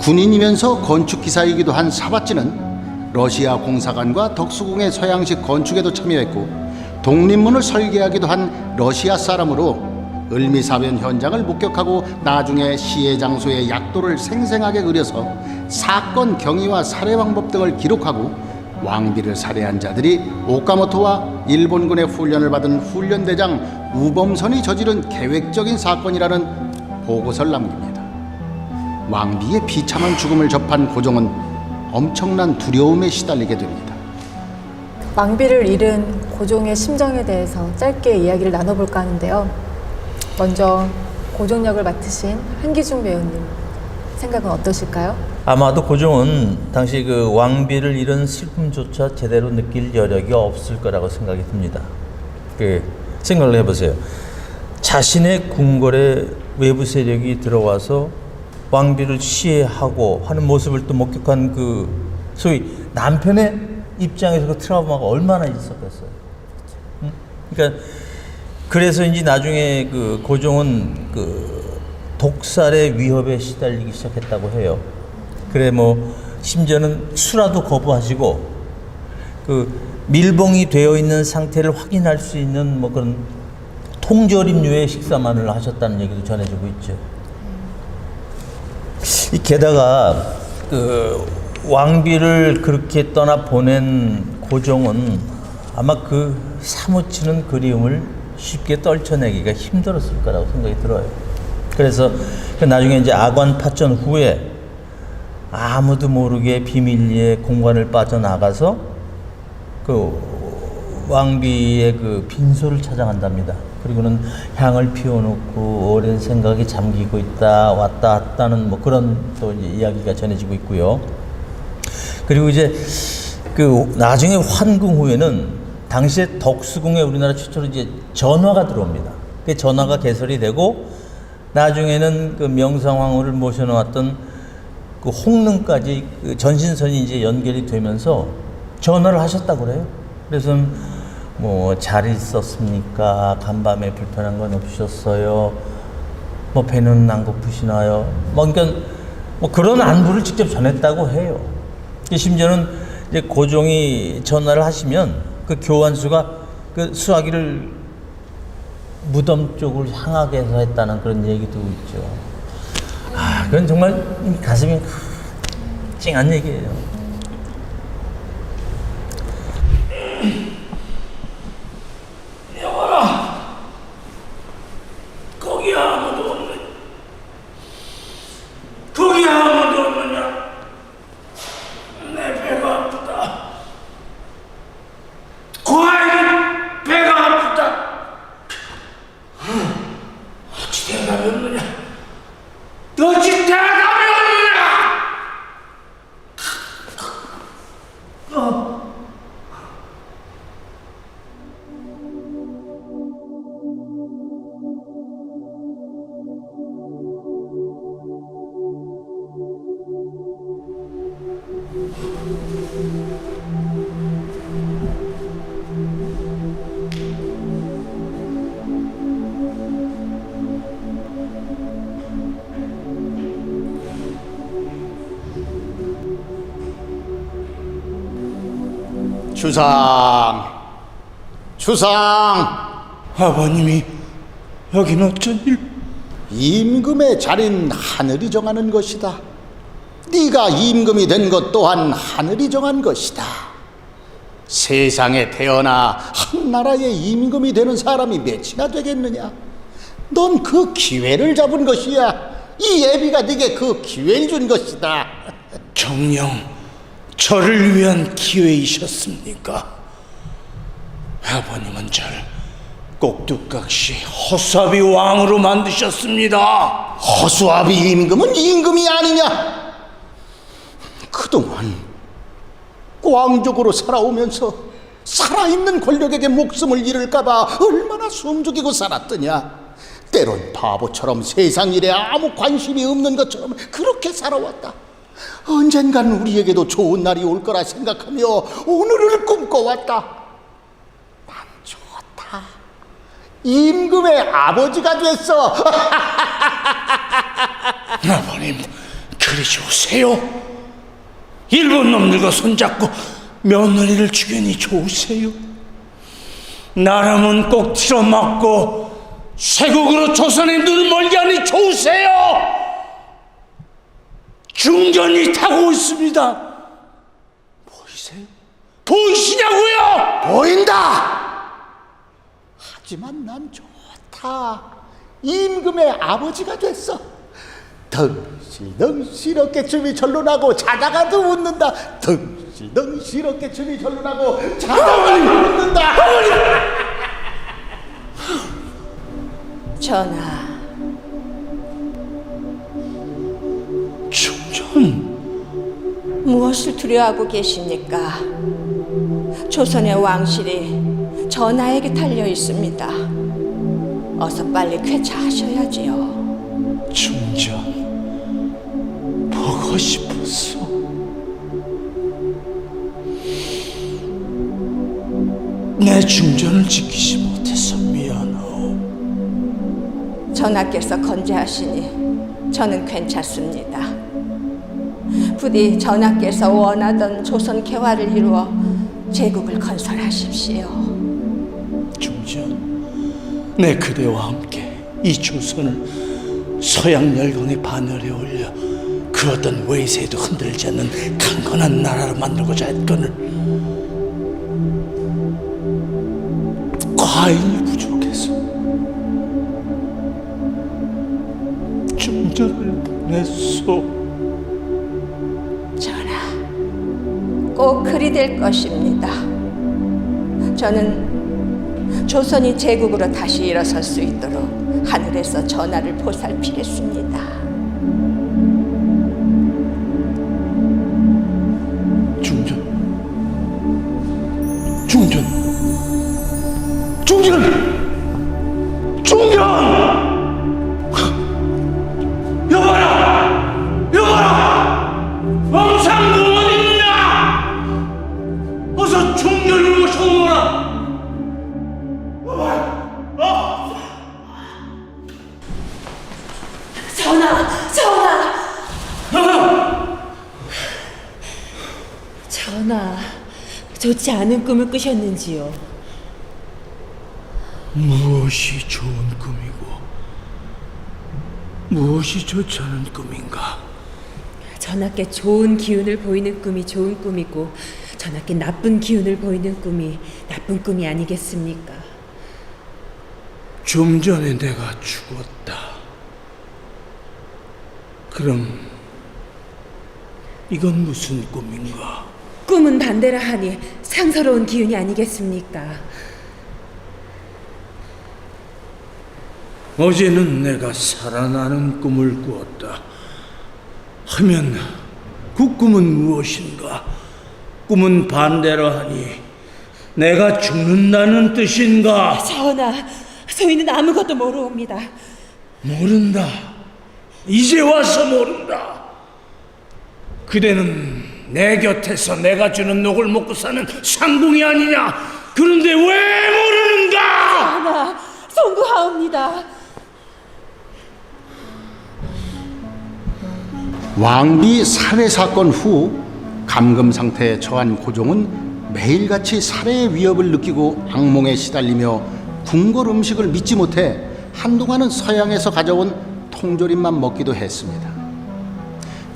[SPEAKER 10] 군인이면서 건축기사이기도 한 사바찌는 러시아 공사관과 덕수궁의 서양식 건축에도 참여했고 독립문을 설계하기도 한 러시아 사람으로 을미사변 현장을 목격하고 나중에 시해 장소의 약도를 생생하게 그려서 사건 경위와 살해 방법 등을 기록하고 왕비를 살해한 자들이 오카모토와 일본군의 훈련을 받은 훈련대장 우범선이 저지른 계획적인 사건이라는 보고서를 남깁니다. 왕비의 비참한 죽음을 접한 고종은 엄청난 두려움에 시달리게 됩니다.
[SPEAKER 1] 왕비를 잃은 고종의 심정에 대해서 짧게 이야기를 나눠볼까 하는데요. 먼저 고종 역을 맡으신 한기중 배우님 생각은 어떠실까요?
[SPEAKER 4] 아마도 고종은 당시 그 왕비를 잃은 슬픔조차 제대로 느낄 여력이 없을 거라고 생각이 듭니다. 생각을 해보세요. 자신의 궁궐에 외부 세력이 들어와서 왕비를 시해하고 하는 모습을 또 목격한 그 소위 남편의 입장에서 그 트라우마가 얼마나 있었겠어요. 그러니까 그래서 이제 나중에 그 고종은 그 독살의 위협에 시달리기 시작했다고 해요. 그래 뭐 심지어는 수라도 거부하시고 그 밀봉이 되어 있는 상태를 확인할 수 있는 뭐 그런 통조림류의 식사만을 하셨다는 얘기도 전해지고 있죠. 게다가 그 왕비를 그렇게 떠나 보낸 고종은 아마 그 사무치는 그리움을 쉽게 떨쳐내기가 힘들었을 거라고 생각이 들어요. 그래서 나중에 이제 아관 파전 후에 아무도 모르게 비밀리에 공간을 빠져나가서 그 왕비의 그 빈소를 찾아간답니다. 그리고는 향을 피워놓고 오랜 생각이 잠기고 있다 왔다 갔다는 뭐 그런 또 이제 이야기가 전해지고 있고요. 그리고 이제 그 나중에 환궁 후에는 당시에 덕수궁에 우리나라 최초로 이제 전화가 들어옵니다. 그 전화가 개설이 되고 나중에는 그 명성황후를 모셔놓았던 그 홍릉까지 그 전신선이 이제 연결이 되면서 전화를 하셨다고 그래요. 그래서 뭐 잘 있었습니까? 간밤에 불편한 건 없으셨어요? 뭐 배는 안 고프시나요? 뭐 그러니까 뭐 그런 안부를 직접 전했다고 해요. 심지어는 이제 고종이 전화를 하시면 그 교환수가 그 수화기를 무덤 쪽으로 향하게 해서 했다는 그런 얘기도 있죠. 아, 그건 정말 가슴이 찡한 얘기예요.
[SPEAKER 8] 여봐라, 거기 아무도 없네. 거기 아무도 없느냐? 내 배가 아프다. 고아이는 배가 아프다. 어찌 대답이 없느냐? 어찌 대답이 없느냐?
[SPEAKER 10] 주상,
[SPEAKER 12] 아버님이 여긴 어쩐 일?
[SPEAKER 10] 임금의 자리는 하늘이 정하는 것이다. 네가 임금이 된 것 또한 하늘이 정한 것이다. 세상에 태어나 한 나라의 임금이 되는 사람이 몇이나 되겠느냐? 넌 그 기회를 잡은 것이야. 이 예비가 네게 그 기회를 준 것이다.
[SPEAKER 12] 정녕 저를 위한 기회이셨습니까? 아버님은 저를 꼭두각시 허수아비 왕으로 만드셨습니다.
[SPEAKER 10] 허수아비 임금은 임금이 아니냐? 그동안 꽝족으로 살아오면서 살아있는 권력에게 목숨을 잃을까봐 얼마나 숨죽이고 살았더냐? 때론 바보처럼 세상 일에 아무 관심이 없는 것처럼 그렇게 살아왔다. 언젠간 우리에게도 좋은 날이 올 거라 생각하며 오늘을 꿈꿔왔다. 난 좋다. 임금의 아버지가 됐어.
[SPEAKER 12] 아버님, 그리 좋으세요? 일본 놈들과 손잡고 며느리를 죽이니 좋으세요? 나라면 꼭 틀어막고 쇄국으로 조선의 눈을 멀게 하니 좋으세요? 중전이 타고 있습니다. 보이세요? 보이시냐고요?
[SPEAKER 10] 보인다. 하지만 난 좋다. 임금의 아버지가 됐어. 덩실덩실하게 춤이 절로 나고 자다가도 웃는다. 덩실덩실하게 춤이 절로 나고 자다가도 웃는다.
[SPEAKER 9] 전하,
[SPEAKER 12] 중전,
[SPEAKER 9] 무엇을 두려워하고 계십니까? 조선의 왕실이 전하에게 달려 있습니다. 어서 빨리 쾌차하셔야지요.
[SPEAKER 12] 중전, 보고 싶었어. 내 중전을 지키지 못해서 미안하오.
[SPEAKER 9] 전하께서 건재하시니 저는 괜찮습니다. 부디 전하께서 원하던 조선 개화를 이루어 제국을 건설하십시오.
[SPEAKER 12] 중전, 내 그대와 함께 이 조선을 서양 열강의 반열에 올려 그 어떤 외세에도 흔들지 않는 강건한 나라로 만들고자 했거늘 과인이 부족해서 중전을 보냈소.
[SPEAKER 9] 전하, 꼭 그리 될 것입니다. 저는 조선이 제국으로 다시 일어설 수 있도록 하늘에서 전하를 보살피겠습니다.
[SPEAKER 12] 중전. 여봐라! 왕상궁은 있느냐! 어서 중전을 모셔오너라!
[SPEAKER 3] 전하, 좋지 않은 꿈을 꾸셨는지요?
[SPEAKER 12] 무엇이 좋은 꿈이고 무엇이 좋지 않은 꿈인가?
[SPEAKER 3] 전하께 좋은 기운을 보이는 꿈이 좋은 꿈이고 전하께 나쁜 기운을 보이는 꿈이 나쁜 꿈이 아니겠습니까?
[SPEAKER 12] 좀 전에 내가 죽었다. 그럼 이건 무슨 꿈인가?
[SPEAKER 3] 꿈은 반대라 하니 상서로운 기운이 아니겠습니까?
[SPEAKER 12] 어제는 내가 살아나는 꿈을 꾸었다. 하면 그 꿈은 무엇인가? 꿈은 반대로 하니 내가 죽는다는 뜻인가?
[SPEAKER 3] 전하, 소인은 아무것도 모르옵니다.
[SPEAKER 12] 모른다. 이제 와서 모른다. 그대는 내 곁에서 내가 주는 녹을 먹고 사는 상궁이 아니냐? 그런데 왜 모르는가?
[SPEAKER 3] 전하, 송구하옵니다.
[SPEAKER 10] 왕비 살해 사건 후 감금 상태에 처한 고종은 매일같이 살해의 위협을 느끼고 악몽에 시달리며 궁궐 음식을 믿지 못해 한동안은 서양에서 가져온 통조림만 먹기도 했습니다.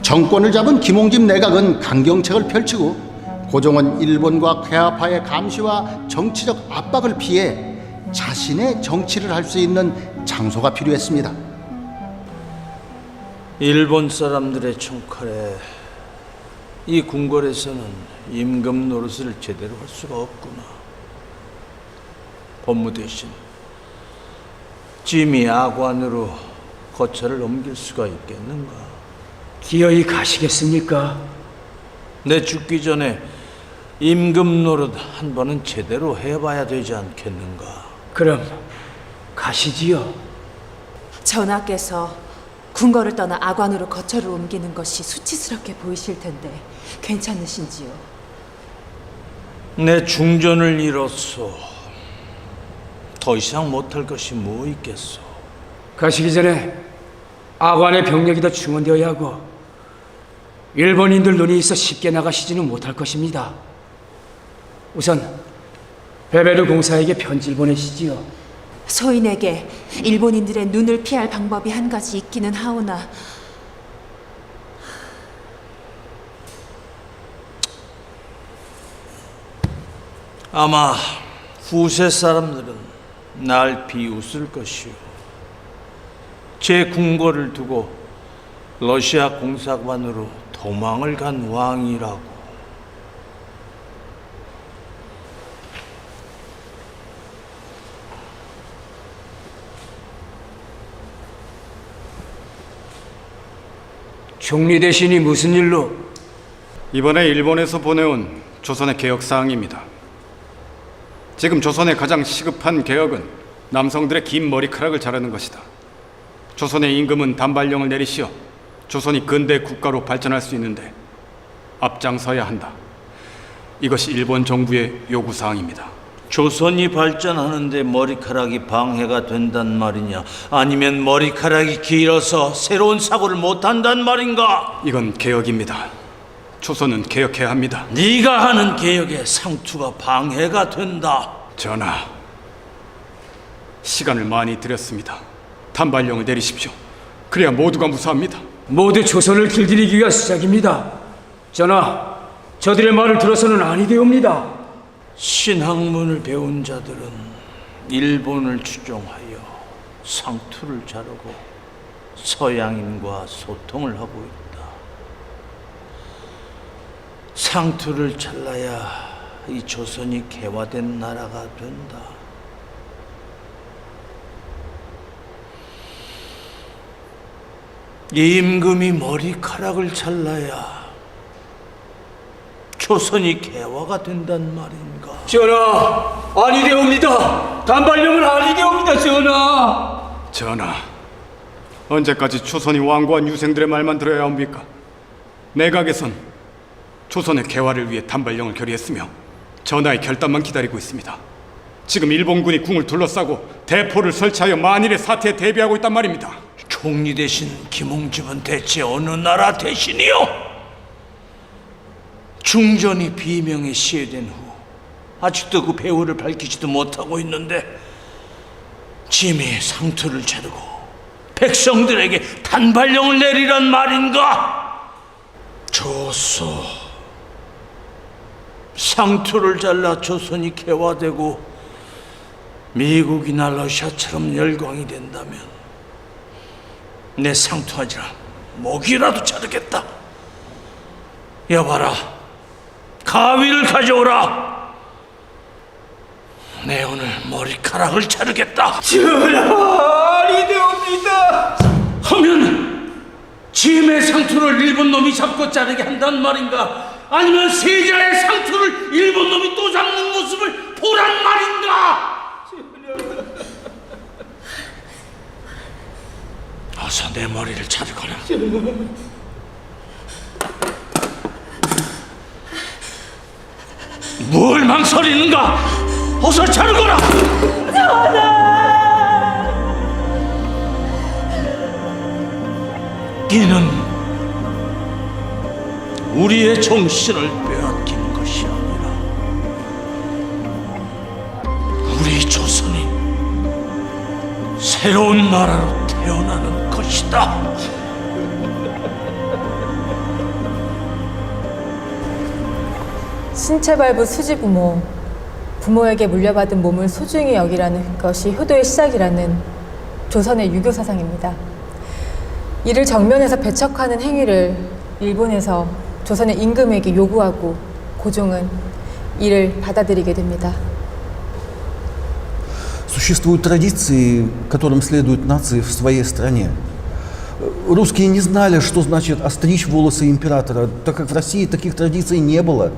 [SPEAKER 10] 정권을 잡은 김홍집 내각은 강경책을 펼치고 고종은 일본과 쾌화파의 감시와 정치적 압박을 피해 자신의 정치를 할 수 있는 장소가 필요했습니다.
[SPEAKER 8] 일본 사람들의 총칼에 이 궁궐에서는 임금 노릇을 제대로 할 수가 없구나. 법무 대신 찜이 아관으로 거처를 옮길 수가 있겠는가?
[SPEAKER 7] 기어이 가시겠습니까?
[SPEAKER 8] 내 죽기 전에 임금 노릇 한 번은 제대로 해봐야 되지 않겠는가?
[SPEAKER 7] 그럼 가시지요.
[SPEAKER 3] 전하께서 궁궐을 떠나 아관으로 거처를 옮기는 것이 수치스럽게 보이실 텐데 괜찮으신지요?
[SPEAKER 8] 내 중전을 잃었소. 더 이상 못할 것이 뭐 있겠소.
[SPEAKER 7] 가시기 전에 아관의 병력이 더 충원되어야 하고 일본인들 눈이 있어 쉽게 나가시지는 못할 것입니다. 우선 베베르 공사에게 편지를 보내시지요.
[SPEAKER 3] 소인에게 일본인들의 눈을 피할 방법이 한 가지 있기는 하오나
[SPEAKER 8] 아마 후세 사람들은 날 비웃을 것이오. 제 궁궐을 두고 러시아 공사관으로 도망을 간 왕이라고.
[SPEAKER 7] 총리 대신이 무슨 일로?
[SPEAKER 5] 이번에 일본에서 보내온 조선의 개혁 사항입니다. 지금 조선의 가장 시급한 개혁은 남성들의 긴 머리카락을 자르는 것이다. 조선의 임금은 단발령을 내리시어 조선이 근대 국가로 발전할 수 있는데 앞장서야 한다. 이것이 일본 정부의 요구 사항입니다.
[SPEAKER 8] 조선이 발전하는데 머리카락이 방해가 된단 말이냐? 아니면 머리카락이 길어서 새로운 사고를 못한단 말인가?
[SPEAKER 5] 이건 개혁입니다. 조선은 개혁해야 합니다.
[SPEAKER 8] 네가 하는 개혁에 상투가 방해가 된다.
[SPEAKER 5] 전하, 시간을 많이 들였습니다. 단발령을 내리십시오. 그래야 모두가 무사합니다.
[SPEAKER 7] 모두 조선을 길들이기 위한 시작입니다. 전하, 저들의 말을 들어서는 아니 되옵니다.
[SPEAKER 8] 신학문을 배운 자들은 일본을 추종하여 상투를 자르고 서양인과 소통을 하고 있다. 상투를 잘라야 이 조선이 개화된 나라가 된다.
[SPEAKER 12] 임금이 머리카락을 잘라야 조선이 개화가 된단 말인가?
[SPEAKER 7] 전하, 아니되옵니다. 단발령은 아니되옵니다, 전하.
[SPEAKER 5] 전하, 언제까지 조선이 완고한 유생들의 말만 들어야 합니까? 내각에선 조선의 개화를 위해 단발령을 결의했으며 전하의 결단만 기다리고 있습니다. 지금 일본군이 궁을 둘러싸고 대포를 설치하여 만일의 사태에 대비하고 있단 말입니다.
[SPEAKER 12] 총리 대신 김홍집은 대체 어느 나라 대신이요? 중전이 비명에 시해된 후 아직도 그 배후를 밝히지도 못하고 있는데 짐이 상투를 차르고 백성들에게 단발령을 내리란 말인가? 좋소. 상투를 잘라 조선이 개화되고 미국이나 러시아처럼 열광이 된다면 내 상투하지라 목이라도 자르겠다. 여봐라, 가위를 가져오라. 내 오늘 머리카락을 자르겠다.
[SPEAKER 7] 전하, 아니되옵니다.
[SPEAKER 12] 하면 짐의 상투를 일본 놈이 잡고 자르게 한단 말인가? 아니면 세자의 상투를 일본 놈이 또 잡는 모습을 보란 말인가? 어서 내 머리를 자르거라. 뭘 망설이는가? 어서 자르거라. 이는 우리의 정신을 빼앗긴 것이 아니라 우리 조선이 새로운 나라로 태어나는 것이다.
[SPEAKER 1] 신체발부 수지부모, 부모에게 물려받은 몸을 소중히 여기라는 것이 효도의 시작이라는 조선의 유교 사상입니다. 이를 정면에서 배척하는 행위를 일본에서 조선의 임금에게 요구하고 고종은 이를 받아들이게 됩니다.
[SPEAKER 6] Существуют традиции, которым следуют нации в своей стране. Русские не знали, что значит остричь волосы императора, так как в России таких традиций не было.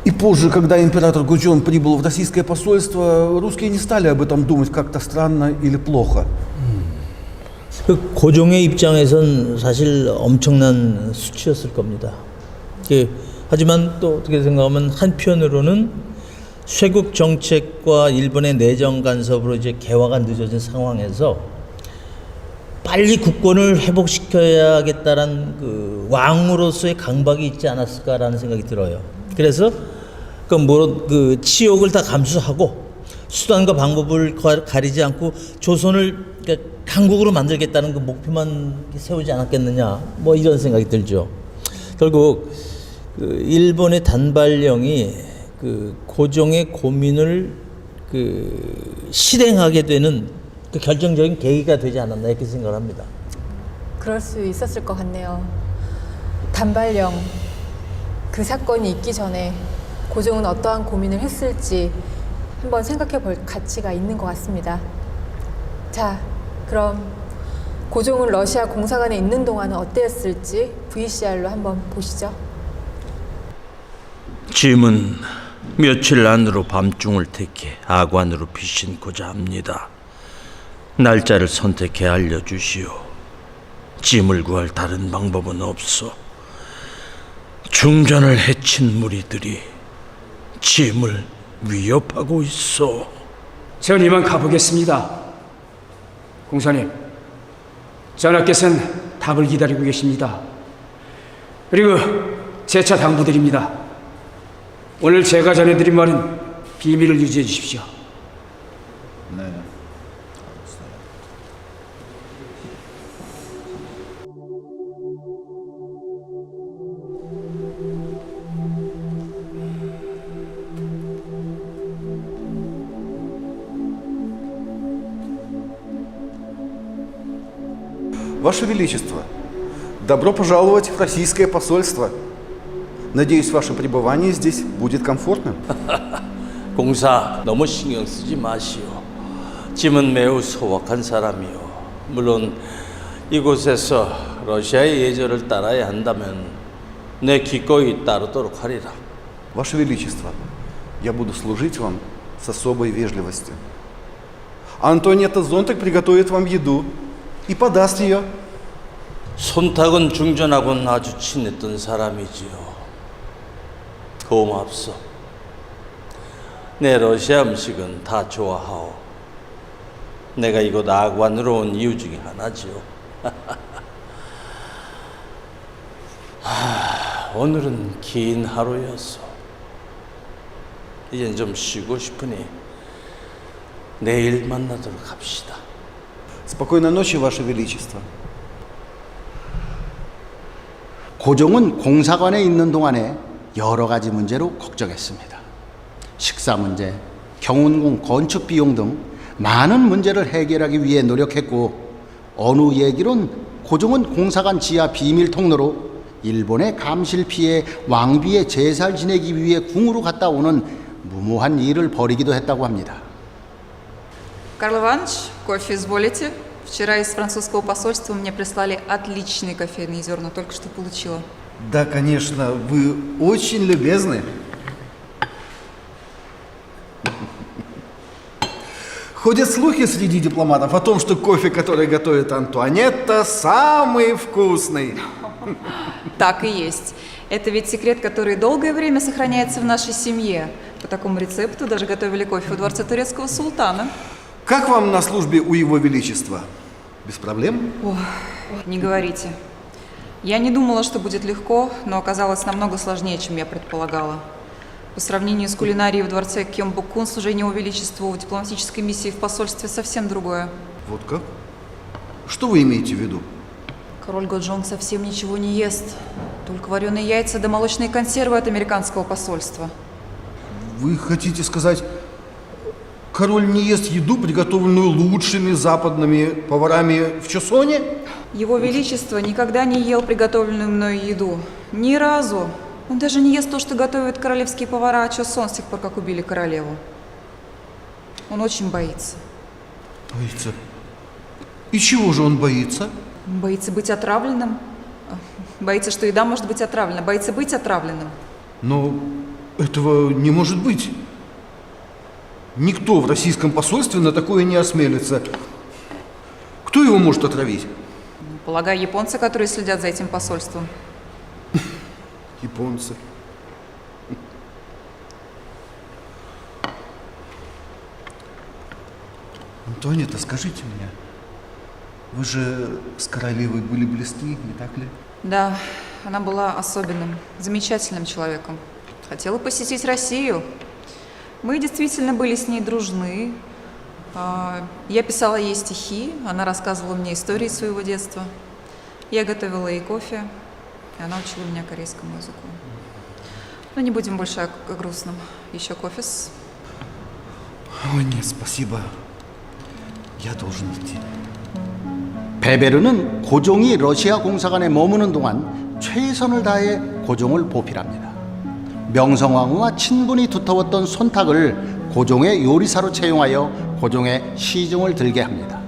[SPEAKER 6] И позже, когда император Гуджон прибыл в российское посольство, русские не стали об этом думать как-то странно или плохо.
[SPEAKER 4] 그 고종의 입장에선 사실 엄청난 수치였을 겁니다. 하지만 또 어떻게 생각하면 한편으로는 쇄국 정책과 일본의 내정 간섭으로 이제 개화가 늦어진 상황에서 빨리 국권을 회복시켜야겠다는 그 왕으로서의 강박이 있지 않았을까라는 생각이 들어요. 그래서 그 치욕을 다 감수하고 수단과 방법을 가리지 않고 조선을 강국으로 만들겠다는 그 목표만 세우지 않았겠느냐, 뭐 이런 생각이 들죠. 결국 그 일본의 단발령이 그 고종의 고민을 그 실행하게 되는 그 결정적인 계기가 되지 않았나 이렇게 생각을 합니다.
[SPEAKER 1] 그럴 수 있었을 것 같네요. 단발령, 그 사건이 있기 전에 고종은 어떠한 고민을 했을지 한번 생각해 볼 가치가 있는 것 같습니다. 자, 그럼 고종은 러시아 공사관에 있는 동안은 어땠을지 VCR로 한번 보시죠.
[SPEAKER 8] 짐은 며칠 안으로 밤중을 택해 아관으로 피신고자 합니다. 날짜를 선택해 알려주시오. 짐을 구할 다른 방법은 없어. 중전을 해친 무리들이 짐을 위협하고 있어.
[SPEAKER 7] 전 이만 가보겠습니다. 공사님, 전하께서는 답을 기다리고 계십니다. 그리고 재차 당부드립니다. 오늘 제가 전해드린 말은 비밀을 유지해 주십시오.
[SPEAKER 5] 네.
[SPEAKER 6] Ваше Величество, добро пожаловать в российское посольство. Надеюсь, ваше пребывание здесь будет комфортным.
[SPEAKER 8] 공사 너무 신경 쓰지 마시오. 짐은 매우 소박한 사람이요. 물론 이곳에서 러시아의 예절을 따라야 한다면 내 기꺼이 따르도록 하리라.
[SPEAKER 6] Ваше Величество, я буду служить вам с особой вежливостью.
[SPEAKER 5] Антуанетта Зонтак приготовит вам еду и подаст ее.
[SPEAKER 8] 손탁은 중전하고는 아주 친했던 사람이지요. 고맙소. 내 러시아 음식은 다 좋아하오. 내가 이곳 아관으로 온 이유 중에 하나지요. 오늘은 긴 하루였어. 이젠 좀 쉬고 싶으니 내일 만나도록 합시다.
[SPEAKER 6] Спокойной ночи, Ваше Величество.
[SPEAKER 10] 고종은 공사관에 있는 동안에 여러 가지 문제로 걱정했습니다. 식사 문제, 경운궁 건축 비용 등 많은 문제를 해결하기 위해 노력했고, 어느 얘기론 고종은 공사관 지하 비밀 통로로 일본의 감시를 피해 왕비의 제사를 지내기 위해 궁으로 갔다 오는 무모한 일을 벌이기도 했다고 합니다.
[SPEAKER 11] Карл Иванович, кофе изволите? Вчера из французского посольства мне прислали отличные кофейные зерна, только что получила.
[SPEAKER 5] Да, конечно, вы очень любезны. Ходят слухи среди дипломатов о том, что кофе, который готовит Антуанетта, самый вкусный.
[SPEAKER 11] Так и есть. Это ведь секрет, который долгое время сохраняется в нашей семье. По такому рецепту даже готовили кофе во дворце турецкого султана.
[SPEAKER 5] Как вам на службе у Его Величества? Без проблем?
[SPEAKER 11] Ох, не говорите. Я не думала, что будет легко, но оказалось намного сложнее, чем я предполагала. По сравнению с кулинарией в дворце Кёмбоккун, служение Его Величеству в дипломатической миссии в посольстве совсем другое.
[SPEAKER 5] Вот как? Что вы имеете в виду?
[SPEAKER 11] Король Годжон совсем ничего не ест. Только вареные яйца да молочные консервы от американского посольства.
[SPEAKER 5] Вы хотите сказать, король не ест еду, приготовленную лучшими западными поварами в Чосоне?
[SPEAKER 11] Его Величество никогда не ел приготовленную мною еду. Ни разу. Он даже не ест то, что готовят королевские повара Чосон с тех пор, как убили королеву. Он очень боится.
[SPEAKER 5] Боится? И чего же он боится?
[SPEAKER 11] Он боится быть отравленным. Боится, что еда может быть отравлена. Боится быть отравленным.
[SPEAKER 5] Но этого не может быть. Никто в российском посольстве на такое не осмелится. Кто его может отравить?
[SPEAKER 11] Полагаю, японцы, которые следят за этим посольством.
[SPEAKER 5] Японцы. Антуанетта, скажите мне, вы же с королевой были близки, не так ли?
[SPEAKER 11] Да, она была особенным, замечательным человеком. Хотела посетить Россию. Мы действительно были с ней дружны. Я писала ей стихи, она рассказывала мне истории своего детства. Я готовила ей кофе, и она учила меня корейскому языку. Но не будем больше о грустном. Еще кофе с...
[SPEAKER 5] Ой, нет, спасибо. Я должен идти.
[SPEAKER 10] 베베르는 고종이 러시아 공사관에 머무는 동안 최선을 다해 고종을 보필합니다. 명성황후와 친분이 두터웠던 손탁을 고종의 요리사로 채용하여 고종의 시중을 들게 합니다.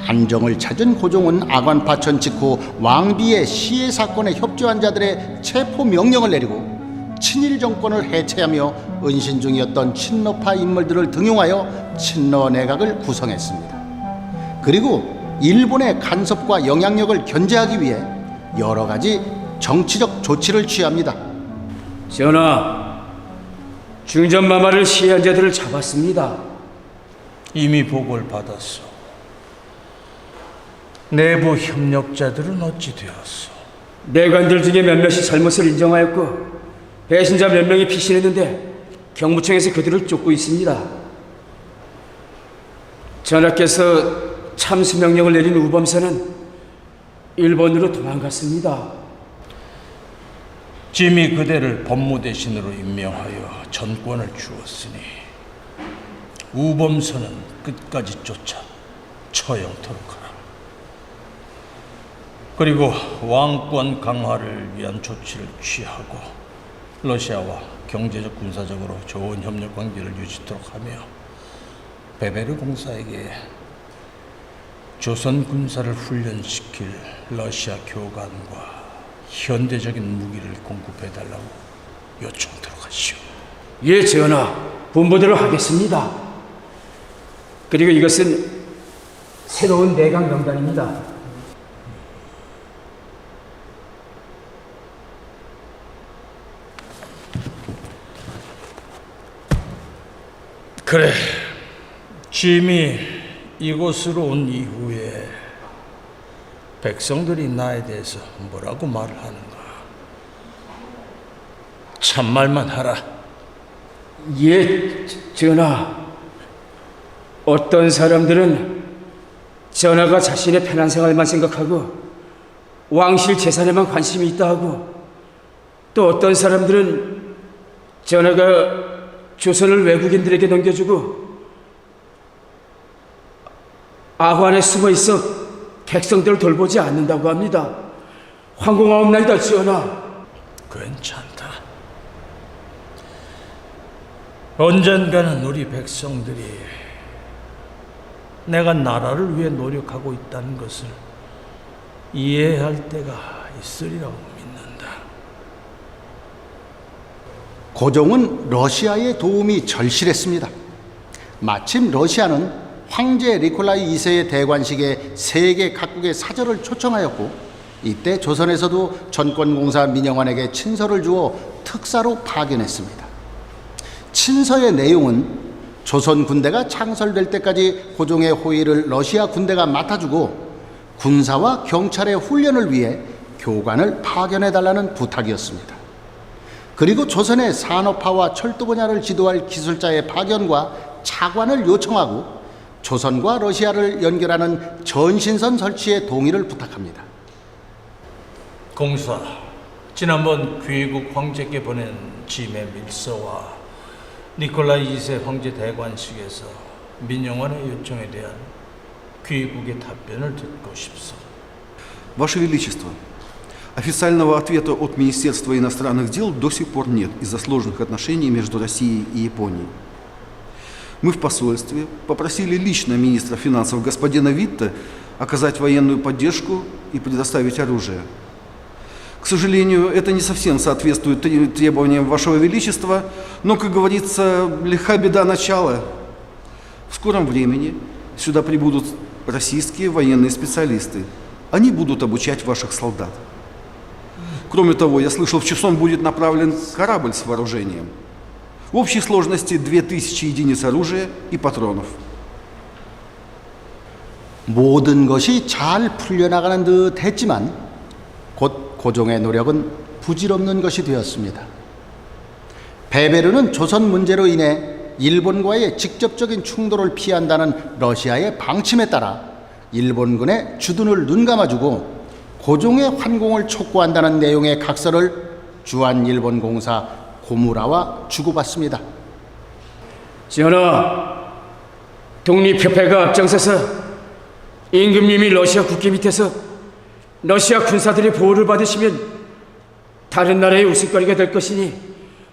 [SPEAKER 10] 안정을 찾은 고종은 아관 파천 직후 왕비의 시해 사건에 협조한 자들의 체포 명령을 내리고 친일 정권을 해체하며 은신 중이었던 친러파 인물들을 등용하여 친러 내각을 구성했습니다. 그리고 일본의 간섭과 영향력을 견제하기 위해 여러 가지 정치적 조치를 취합니다.
[SPEAKER 7] 전하, 중전마마를 시해한 자들을 잡았습니다.
[SPEAKER 8] 이미 보고를 받았소. 내부 협력자들은 어찌 되었소?
[SPEAKER 7] 내관들 중에 몇몇이 잘못을 인정하였고 배신자 몇 명이 피신했는데 경무청에서 그들을 쫓고 있습니다. 전하께서 참수 명령을 내린 우범사는 일본으로 도망갔습니다.
[SPEAKER 8] 짐이 그대를 법무대신으로 임명하여 전권을 주었으니 우범선은 끝까지 쫓아 처형토록 하라. 그리고 왕권 강화를 위한 조치를 취하고 러시아와 경제적 군사적으로 좋은 협력 관계를 유지토록 하며 베베르 공사에게
[SPEAKER 12] 조선 군사를 훈련시킬 러시아 교관과 현대적인 무기를 공급해달라고 요청토록 하시오.
[SPEAKER 7] 예, 전하. 분부대로 하겠습니다. 그리고 이것은 새로운 내각 명단입니다.
[SPEAKER 12] 그래, 짐이 이곳으로 온 이후에 백성들이 나에 대해서 뭐라고 말을 하는가? 참말만 하라.
[SPEAKER 7] 예, 전하. 어떤 사람들은 전하가 자신의 편한 생활만 생각하고 왕실 재산에만 관심이 있다 하고, 또 어떤 사람들은 전하가 조선을 외국인들에게 넘겨주고 아관에 숨어 있어 백성들을 돌보지 않는다고 합니다. 황공하옵나이다, 전하.
[SPEAKER 12] 괜찮다. 언젠가는 우리 백성들이 내가 나라를 위해 노력하고 있다는 것을 이해할 때가 있으리라고 믿는다.
[SPEAKER 10] 고종은 러시아의 도움이 절실했습니다. 마침 러시아는 황제 니콜라이 2세의 대관식에 세계 각국의 사절을 초청하였고, 이때 조선에서도 전권공사 민영환에게 친서를 주어 특사로 파견했습니다. 친서의 내용은 조선 군대가 창설될 때까지 고종의 호위를 러시아 군대가 맡아주고 군사와 경찰의 훈련을 위해 교관을 파견해달라는 부탁이었습니다. 그리고 조선의 산업화와 철도 분야를 지도할 기술자의 파견과 차관을 요청하고 조선과 러시아를 연결하는 전신선 설치에 동의를 부탁합니다.
[SPEAKER 12] 공사, 지난번 귀국 황제께 보낸 짐의 밀서와 니콜라이 2세 황제 대관식에서 민영환의 요청에 대한 귀국의 답변을 듣고 싶소.
[SPEAKER 6] Ваше Величество, официального ответа от Министерства иностранных дел до сих пор нет из-за сложных отношений между Россией и Японией. Мы в посольстве попросили лично министра финансов господина Витте оказать военную поддержку и предоставить оружие. К сожалению, это не совсем соответствует требованиям Вашего Величества, но, как говорится, лиха беда начала. В скором времени сюда прибудут российские военные специалисты. Они будут обучать ваших солдат. Кроме того, я слышал, в Чесон будет направлен корабль с вооружением. В общей сложности 2000 единиц оружия и патронов.
[SPEAKER 10] 모든 것이 잘 풀려나가는 듯 했지만 곧 고종의 노력은 부질없는 것이 되었습니다. 베베르는 조선 문제로 인해 일본과의 직접적인 충돌을 피한다는 러시아의 방침에 따라 일본군의 주둔을 눈감아주고 고종의 환공을 촉구한다는 내용의 각서를 주한 일본 공사 고무라와 주고받습니다.
[SPEAKER 7] 전하, 독립협회가 앞장서서 임금님이 러시아 국기 밑에서 러시아 군사들의 보호를 받으시면 다른 나라의 웃음거리가 될 것이니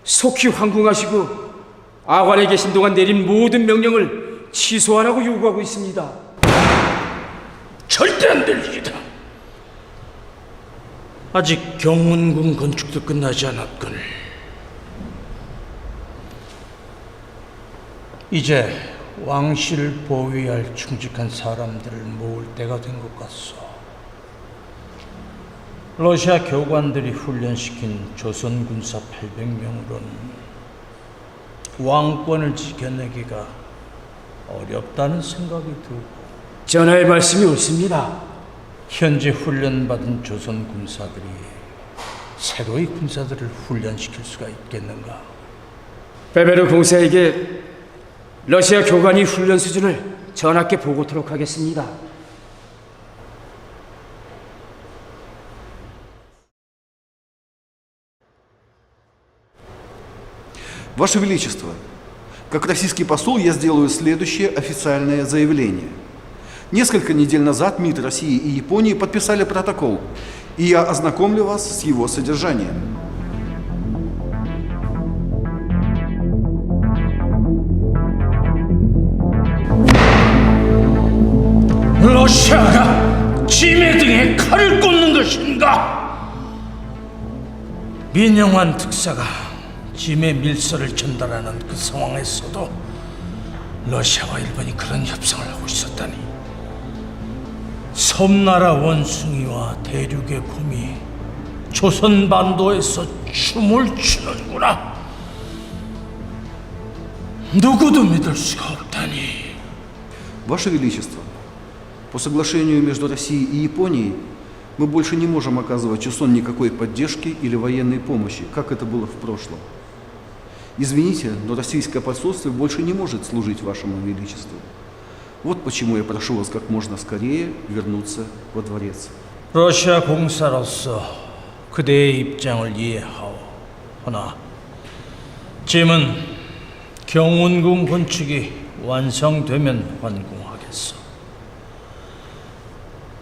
[SPEAKER 7] 속히 황궁하시고 아관에 계신 동안 내린 모든 명령을 취소하라고 요구하고 있습니다.
[SPEAKER 12] 절대 안 될 일이다. 아직 경운궁 건축도 끝나지 않았거늘. 이제 왕실을 보위할 충직한 사람들을 모을 때가 된 것 같소. 러시아 교관들이 훈련시킨 조선 군사 800명으로는 왕권을 지켜내기가 어렵다는 생각이 들고,
[SPEAKER 7] 전하의 말씀이 옳습니다.
[SPEAKER 12] 현재 훈련받은 조선 군사들이 새로이 군사들을 훈련시킬 수가 있겠는가?
[SPEAKER 7] 베베르 공사에게 러시아 교관이 훈련 수준을 전하께 보고토록 하겠습니다.
[SPEAKER 6] Ваше Величество, как российский посол я сделаю следующее официальное заявление. Несколько недель назад МИД России и Японии подписали протокол, и я ознакомлю вас с его содержанием.
[SPEAKER 12] 러시아가 짐의 등에 칼을 꽂는 것인가? 민영환 특사가 짐의 밀서를 전달하는 그 상황에서도 러시아와 일본이 그런 협상을 하고 있었다니. 섬나라 원숭이와 대륙의 곰이 조선 반도에서 춤을 추는구나. 누구도 믿을 수가 없다니.
[SPEAKER 6] Ваше Величество, по соглашению между Россией и Японией мы больше не можем оказывать Чосон никакой поддержки или военной помощи, как это было в прошлом. Извините, но российское посольство больше не может служить Вашему Величеству. Вот почему я прошу вас как можно скорее вернуться во дворец.
[SPEAKER 12] 러시아 공사로서 그대의 입장을 이해하오. 허나 짐은 경운궁 건축이 완성되면 완공하겠소.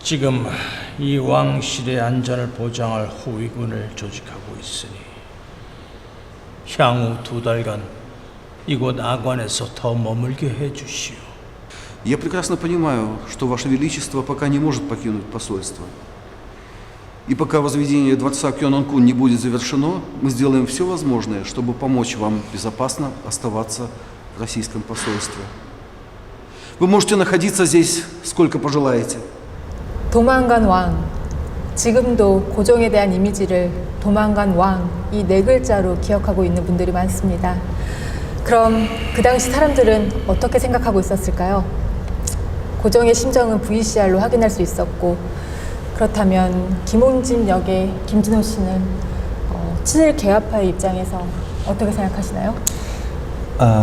[SPEAKER 12] 지금 이 왕실의 안전을 보장할 호위군을 조직하고 있으니 향후 2달간 이곳 아관에서 더 머물게 해주시오.
[SPEAKER 6] Я прекрасно понимаю, что Ваше Величество пока не может покинуть посольство. И пока возведение дворца Кёнон-кун не будет завершено, мы сделаем все возможное, чтобы помочь вам безопасно оставаться в российском посольстве. Вы можете находиться здесь сколько пожелаете.
[SPEAKER 1] 도망간 왕. 지금도 고종에 대한 이미지를 도망간 왕, 이 4글자로 기억하고 있는 분들이 많습니다. 그럼 그 당시 사람들은 어떻게 생각하고 있었을까요? 고종의 심정은 VCR로 확인할 수 있었고, 그렇다면 김홍진 역의 김진호 씨는 친일 개화파의 입장에서 어떻게 생각하시나요?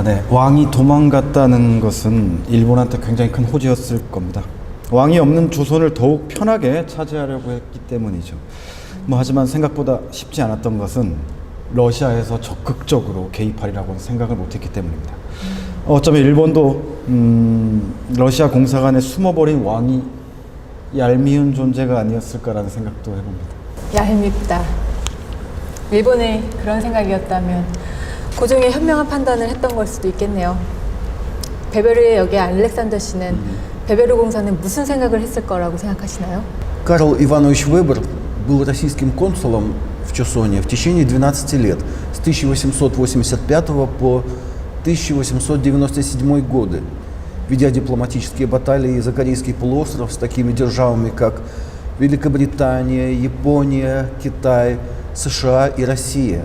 [SPEAKER 5] 네. 왕이 도망갔다는 것은 일본한테 굉장히 큰 호재였을 겁니다. 왕이 없는 조선을 더욱 편하게 차지하려고 했기 때문이죠. 하지만 생각보다 쉽지 않았던 것은 러시아에서 적극적으로 개입하리라고는 생각을 못했기 때문입니다. 어쩌면 일본도 러시아 공사관에 숨어버린 왕이 얄미운 존재가 아니었을까라는 생각도 해봅니다.
[SPEAKER 1] 얄밉다. 일본의 그런 생각이었다면 고종의 현명한 판단을 했던 걸 수도 있겠네요. 베베르의 역의 알렉산더 씨는 베베르 공사는 무슨 생각을 했을 거라고 생각하시나요?
[SPEAKER 6] Карл Иванович Вебер был российским консулом в Чосоне в течение 12 лет, с 1885 по 1897 годы, ведя дипломатические баталии за Корейский полуостров с такими державами, как Великобритания, Япония, Китай, США и Россия.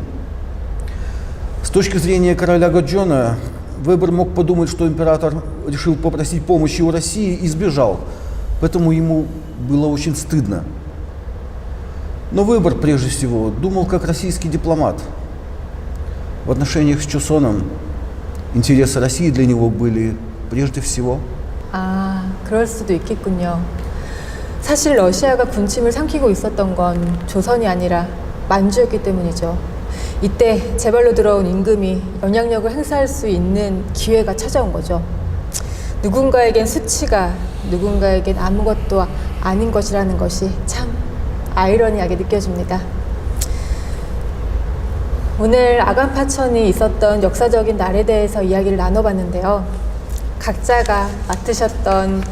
[SPEAKER 6] С точки зрения короля Годжона, Вебер мог подумать, что император решил попросить помощи у России и сбежал, поэтому ему было очень стыдно. Но Вебер, прежде всего, думал как российский дипломат. В отношениях с Чосоном интересы России для него были прежде всего.
[SPEAKER 1] 그럴 수도 있겠군요. 사실 러시아가 군침을 삼키고 있었던 건 조선이 아니라 만주였기 때문이죠. 이때 제발로 들어온 임금이 영향력을 행사할 수 있는 기회가 찾아온 거죠. 누군가에겐 수치가 누군가에겐 아무것도 아닌 것이라는 것이 참 아이러니하게 느껴집니다. 오늘 아간파천이 있었던 역사적인 날에 대해서 이야기를 나눠봤는데요. 각자가 맡으셨던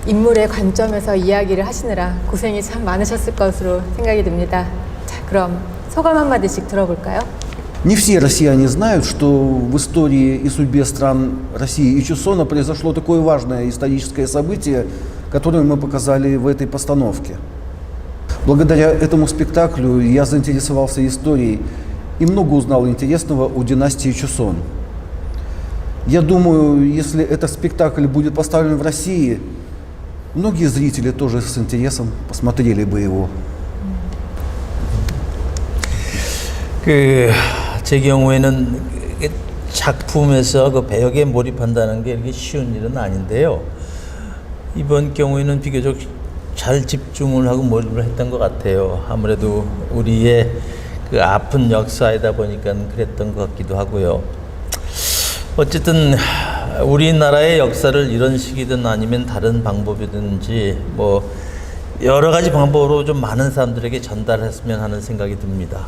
[SPEAKER 1] 인물의 관점에서 이야기를 하시느라 고생이 참 많으셨을 것으로 생각이 듭니다. 자, 그럼 소감 한마디씩 들어볼까요?
[SPEAKER 6] Не все россияне знают, что в истории и судьбе стран России и Чосона произошло такое важное историческое событие, которое мы показали в этой постановке. Благодаря этому спектаклю я заинтересовался историей и много узнал интересного о династии Чосон. Я думаю, если этот спектакль будет поставлен в России, многие зрители тоже с интересом посмотрели бы его.
[SPEAKER 4] 제 경우에는 작품에서 그 배역에 몰입한다는 게 이렇게 쉬운 일은 아닌데요. 이번 경우에는 비교적 잘 집중을 하고 몰입을 했던 것 같아요. 아무래도 우리의 그 아픈 역사이다 보니까 그랬던 것 같기도 하고요. 어쨌든 우리나라의 역사를 이런 식이든 아니면 다른 방법이든지 여러 가지 방법으로 좀 많은 사람들에게 전달했으면 하는 생각이 듭니다.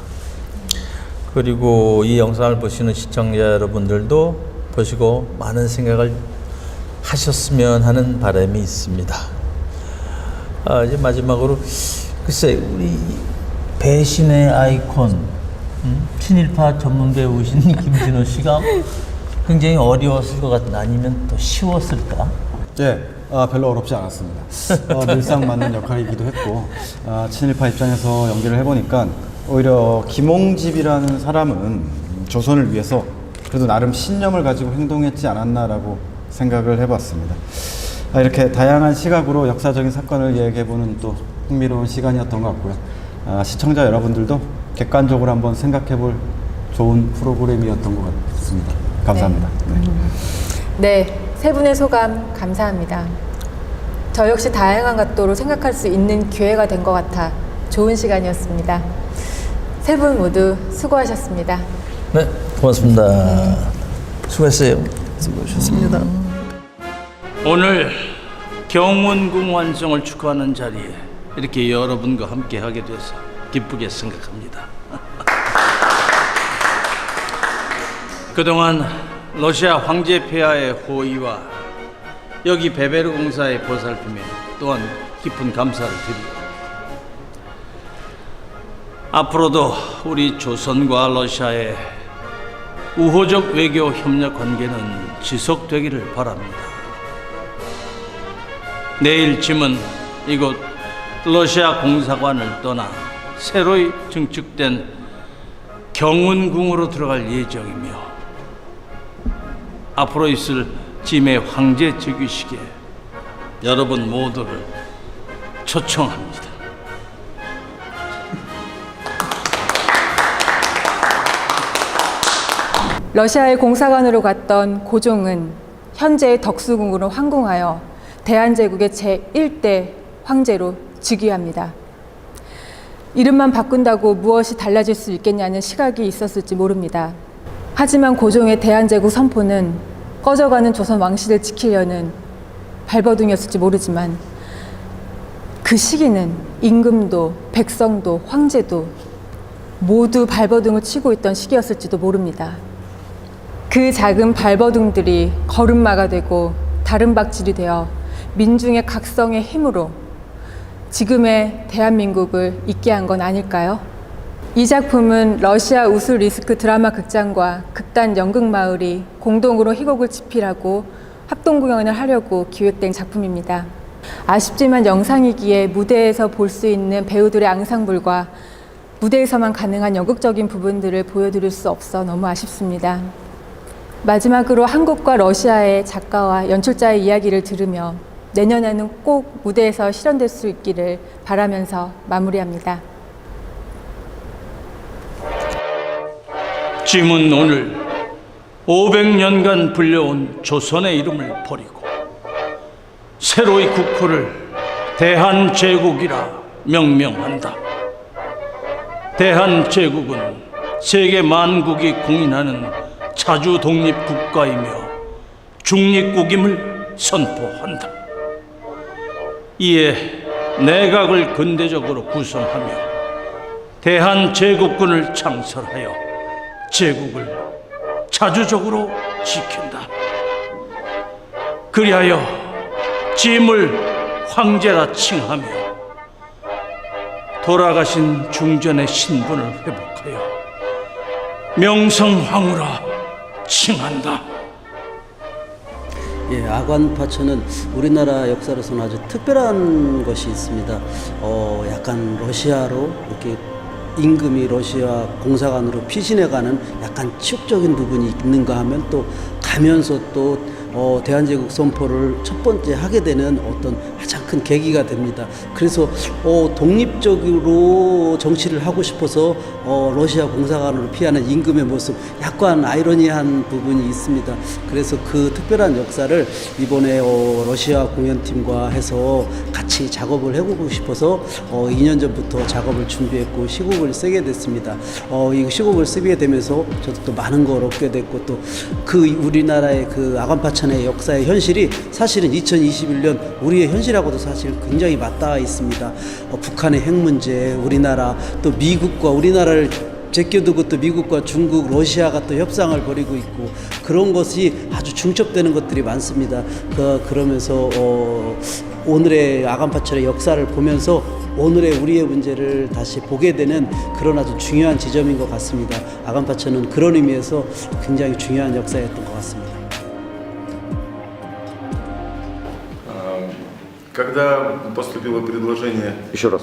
[SPEAKER 4] 그리고 이 영상을 보시는 시청자 여러분들도 보시고 많은 생각을 하셨으면 하는 바람이 있습니다. 이제 마지막으로 글쎄 우리 배신의 아이콘 친일파 전문 배우신 김진호 씨가 굉장히 어려웠을 것 같은데 아니면 더 쉬웠을까?
[SPEAKER 5] 예, 별로 어렵지 않았습니다. 늘상 맞는 역할이기도 했고 친일파 입장에서 연기를 해보니까 오히려 김홍집이라는 사람은 조선을 위해서 그래도 나름 신념을 가지고 행동했지 않았나라고 생각을 해봤습니다. 이렇게 다양한 시각으로 역사적인 사건을 이야기해보는 또 흥미로운 시간이었던 것 같고요. 시청자 여러분들도 객관적으로 한번 생각해볼 좋은 프로그램이었던 것 같습니다. 감사합니다.
[SPEAKER 1] 네, 세 분의 소감 감사합니다. 저 역시 다양한 각도로 생각할 수 있는 기회가 된 것 같아 좋은 시간이었습니다. 세 분 모두 수고하셨습니다.
[SPEAKER 4] 네, 고맙습니다. 수고했어요. 수고하셨습니다.
[SPEAKER 8] 오늘 경운궁 완성을 축하하는 자리에 이렇게 여러분과 함께 하게 돼서 기쁘게 생각합니다. 그동안 러시아 황제 폐하의 호의와 여기 베베르 공사의 보살핌에 또한 깊은 감사를 드리고 앞으로도 우리 조선과 러시아의 우호적 외교 협력 관계는 지속되기를 바랍니다. 내일 짐은 이곳 러시아 공사관을 떠나 새로이 증축된 경운궁으로 들어갈 예정이며 앞으로 있을 짐의 황제 즉위식에 여러분 모두를 초청합니다.
[SPEAKER 1] 러시아의 공사관으로 갔던 고종은 현재의 덕수궁으로 환궁하여 대한제국의 제1대 황제로 즉위합니다. 이름만 바꾼다고 무엇이 달라질 수 있겠냐는 시각이 있었을지 모릅니다. 하지만 고종의 대한제국 선포는 꺼져가는 조선 왕실을 지키려는 발버둥이었을지 모르지만 그 시기는 임금도 백성도 황제도 모두 발버둥을 치고 있던 시기였을지도 모릅니다. 그 작은 발버둥들이 걸음마가 되고 다른박질이 되어 민중의 각성의 힘으로 지금의 대한민국을 있게 한 건 아닐까요? 이 작품은 러시아 우수 리스크 드라마 극장과 극단 연극마을이 공동으로 희곡을 집필하고 합동공연을 하려고 기획된 작품입니다. 아쉽지만 영상이기에 무대에서 볼 수 있는 배우들의 앙상블과 무대에서만 가능한 연극적인 부분들을 보여드릴 수 없어 너무 아쉽습니다. 마지막으로 한국과 러시아의 작가와 연출자의 이야기를 들으며 내년에는 꼭 무대에서 실현될 수 있기를 바라면서 마무리합니다.
[SPEAKER 8] 짐은 오늘 500년간 불려온 조선의 이름을 버리고 새로이 국호를 대한제국이라 명명한다. 대한제국은 세계 만국이 공인하는 자주 독립 국가이며 중립국임을 선포한다. 이에 내각을 근대적으로 구성하며 대한제국군을 창설하여 제국을 자주적으로 지킨다. 그리하여 짐을 황제라 칭하며 돌아가신 중전의 신분을 회복하여 명성황후라 칭한다.
[SPEAKER 13] 예, 아관파천은 우리나라 역사로서는 아주 특별한 것이 있습니다. 약간 러시아로 이렇게 임금이 러시아 공사관으로 피신해가는 약간 치욕적인 부분이 있는가 하면 또 가면서 또 대한제국 선포를 첫 번째 하게 되는 어떤 가장 큰 계기가 됩니다. 그래서 독립적으로 정치를 하고 싶어서 러시아 공사관으로 피하는 임금의 모습 약간 아이러니한 부분이 있습니다. 그래서 그 특별한 역사를 이번에 러시아 공연팀과 해서 같이 작업을 해보고 싶어서 2년 전부터 작업을 준비했고 시곡을 쓰게 됐습니다. 이 시곡을 쓰게 되면서 저도 또 많은 걸 얻게 됐고 또 그 우리나라의 그 아관파천의 역사의 현실이 사실은 2021년 우리의 현실하고도 사실 굉장히 맞닿아 있습니다. 북한의 핵 문제, 우리나라 또 미국과 우리나라를 제껴두고 또 미국과 중국, 러시아가 또 협상을 벌이고 있고 그런 것이 아주 중첩되는 것들이 많습니다. 그러면서 오늘의 아간파철의 역사를 보면서 오늘의 우리의 문제를 다시 보게 되는 그런 아주 중요한 지점인 것 같습니다. 아간파철은 그런 의미에서 굉장히 중요한 역사였던 것 같습니다.
[SPEAKER 14] Когда поступило предложение...
[SPEAKER 15] Еще раз.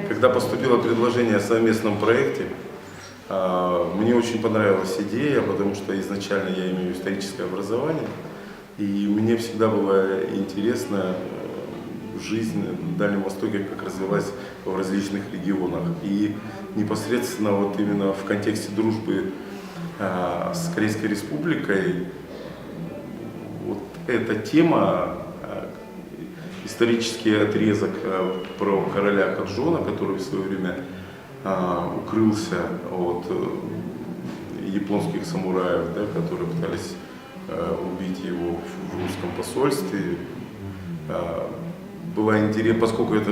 [SPEAKER 14] Когда поступило предложение о совместном проекте, мне очень понравилась идея, потому что изначально я имею историческое образование, и мне всегда было интересно жизнь на Дальнем Востоке, как развилась в различных регионах. И непосредственно вот именно в контексте дружбы с Корейской Республикой вот эта тема, исторический отрезок про короля Каджона, который в свое время укрылся от японских самураев, да, которые пытались убить его в русском посольстве. Было интересно, поскольку это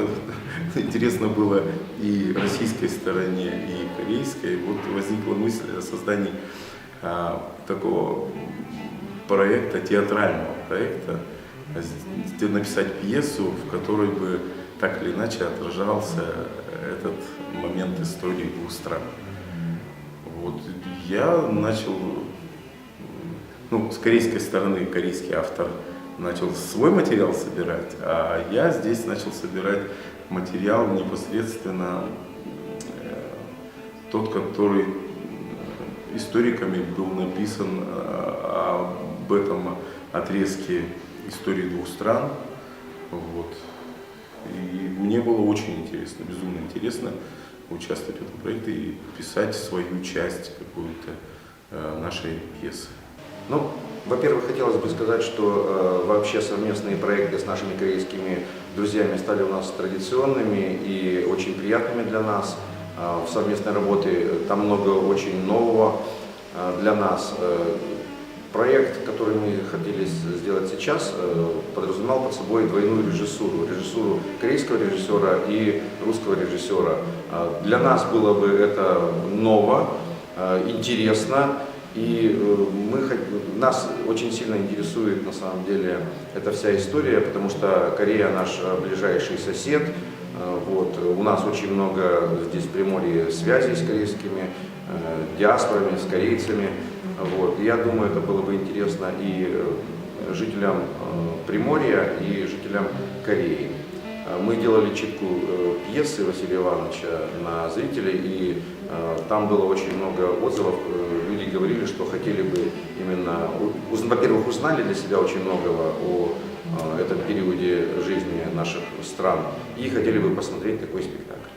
[SPEAKER 14] интересно было и российской стороне, и корейской, вот возникла мысль о создании такого проекта, театрального проекта, написать пьесу, в которой бы так или иначе отражался этот момент истории двух стран. Вот я начал, с корейской стороны корейский автор начал свой материал собирать, а я здесь начал собирать материал непосредственно тот, который историками был написан об этом отрезке истории двух стран. Вот. И мне было очень интересно, безумно интересно участвовать в этом проекте и писать свою часть какую-то нашей пьесы.
[SPEAKER 15] Во-первых, хотелось бы сказать, что вообще совместные проекты с нашими корейскими друзьями стали у нас традиционными и очень приятными для нас. В совместной работе там много очень нового для нас. Проект, который мы хотели сделать сейчас, подразумевал под собой двойную режиссуру. Режиссуру корейского режиссера и русского режиссера. Для нас было бы это ново, интересно. И нас очень сильно интересует на самом деле эта вся история, потому что Корея наш ближайший сосед. Вот. У нас очень много здесь в Приморье связей с корейскими диаспорами, с корейцами. Вот. Я думаю, это было бы интересно и жителям Приморья, и жителям Кореи. Мы делали читку пьесы Василия Ивановича на зрителей, и там было очень много отзывов. Люди говорили, что хотели бы именно, во-первых, узнали для себя очень многого о этом периоде жизни наших стран, и хотели бы посмотреть такой спектакль.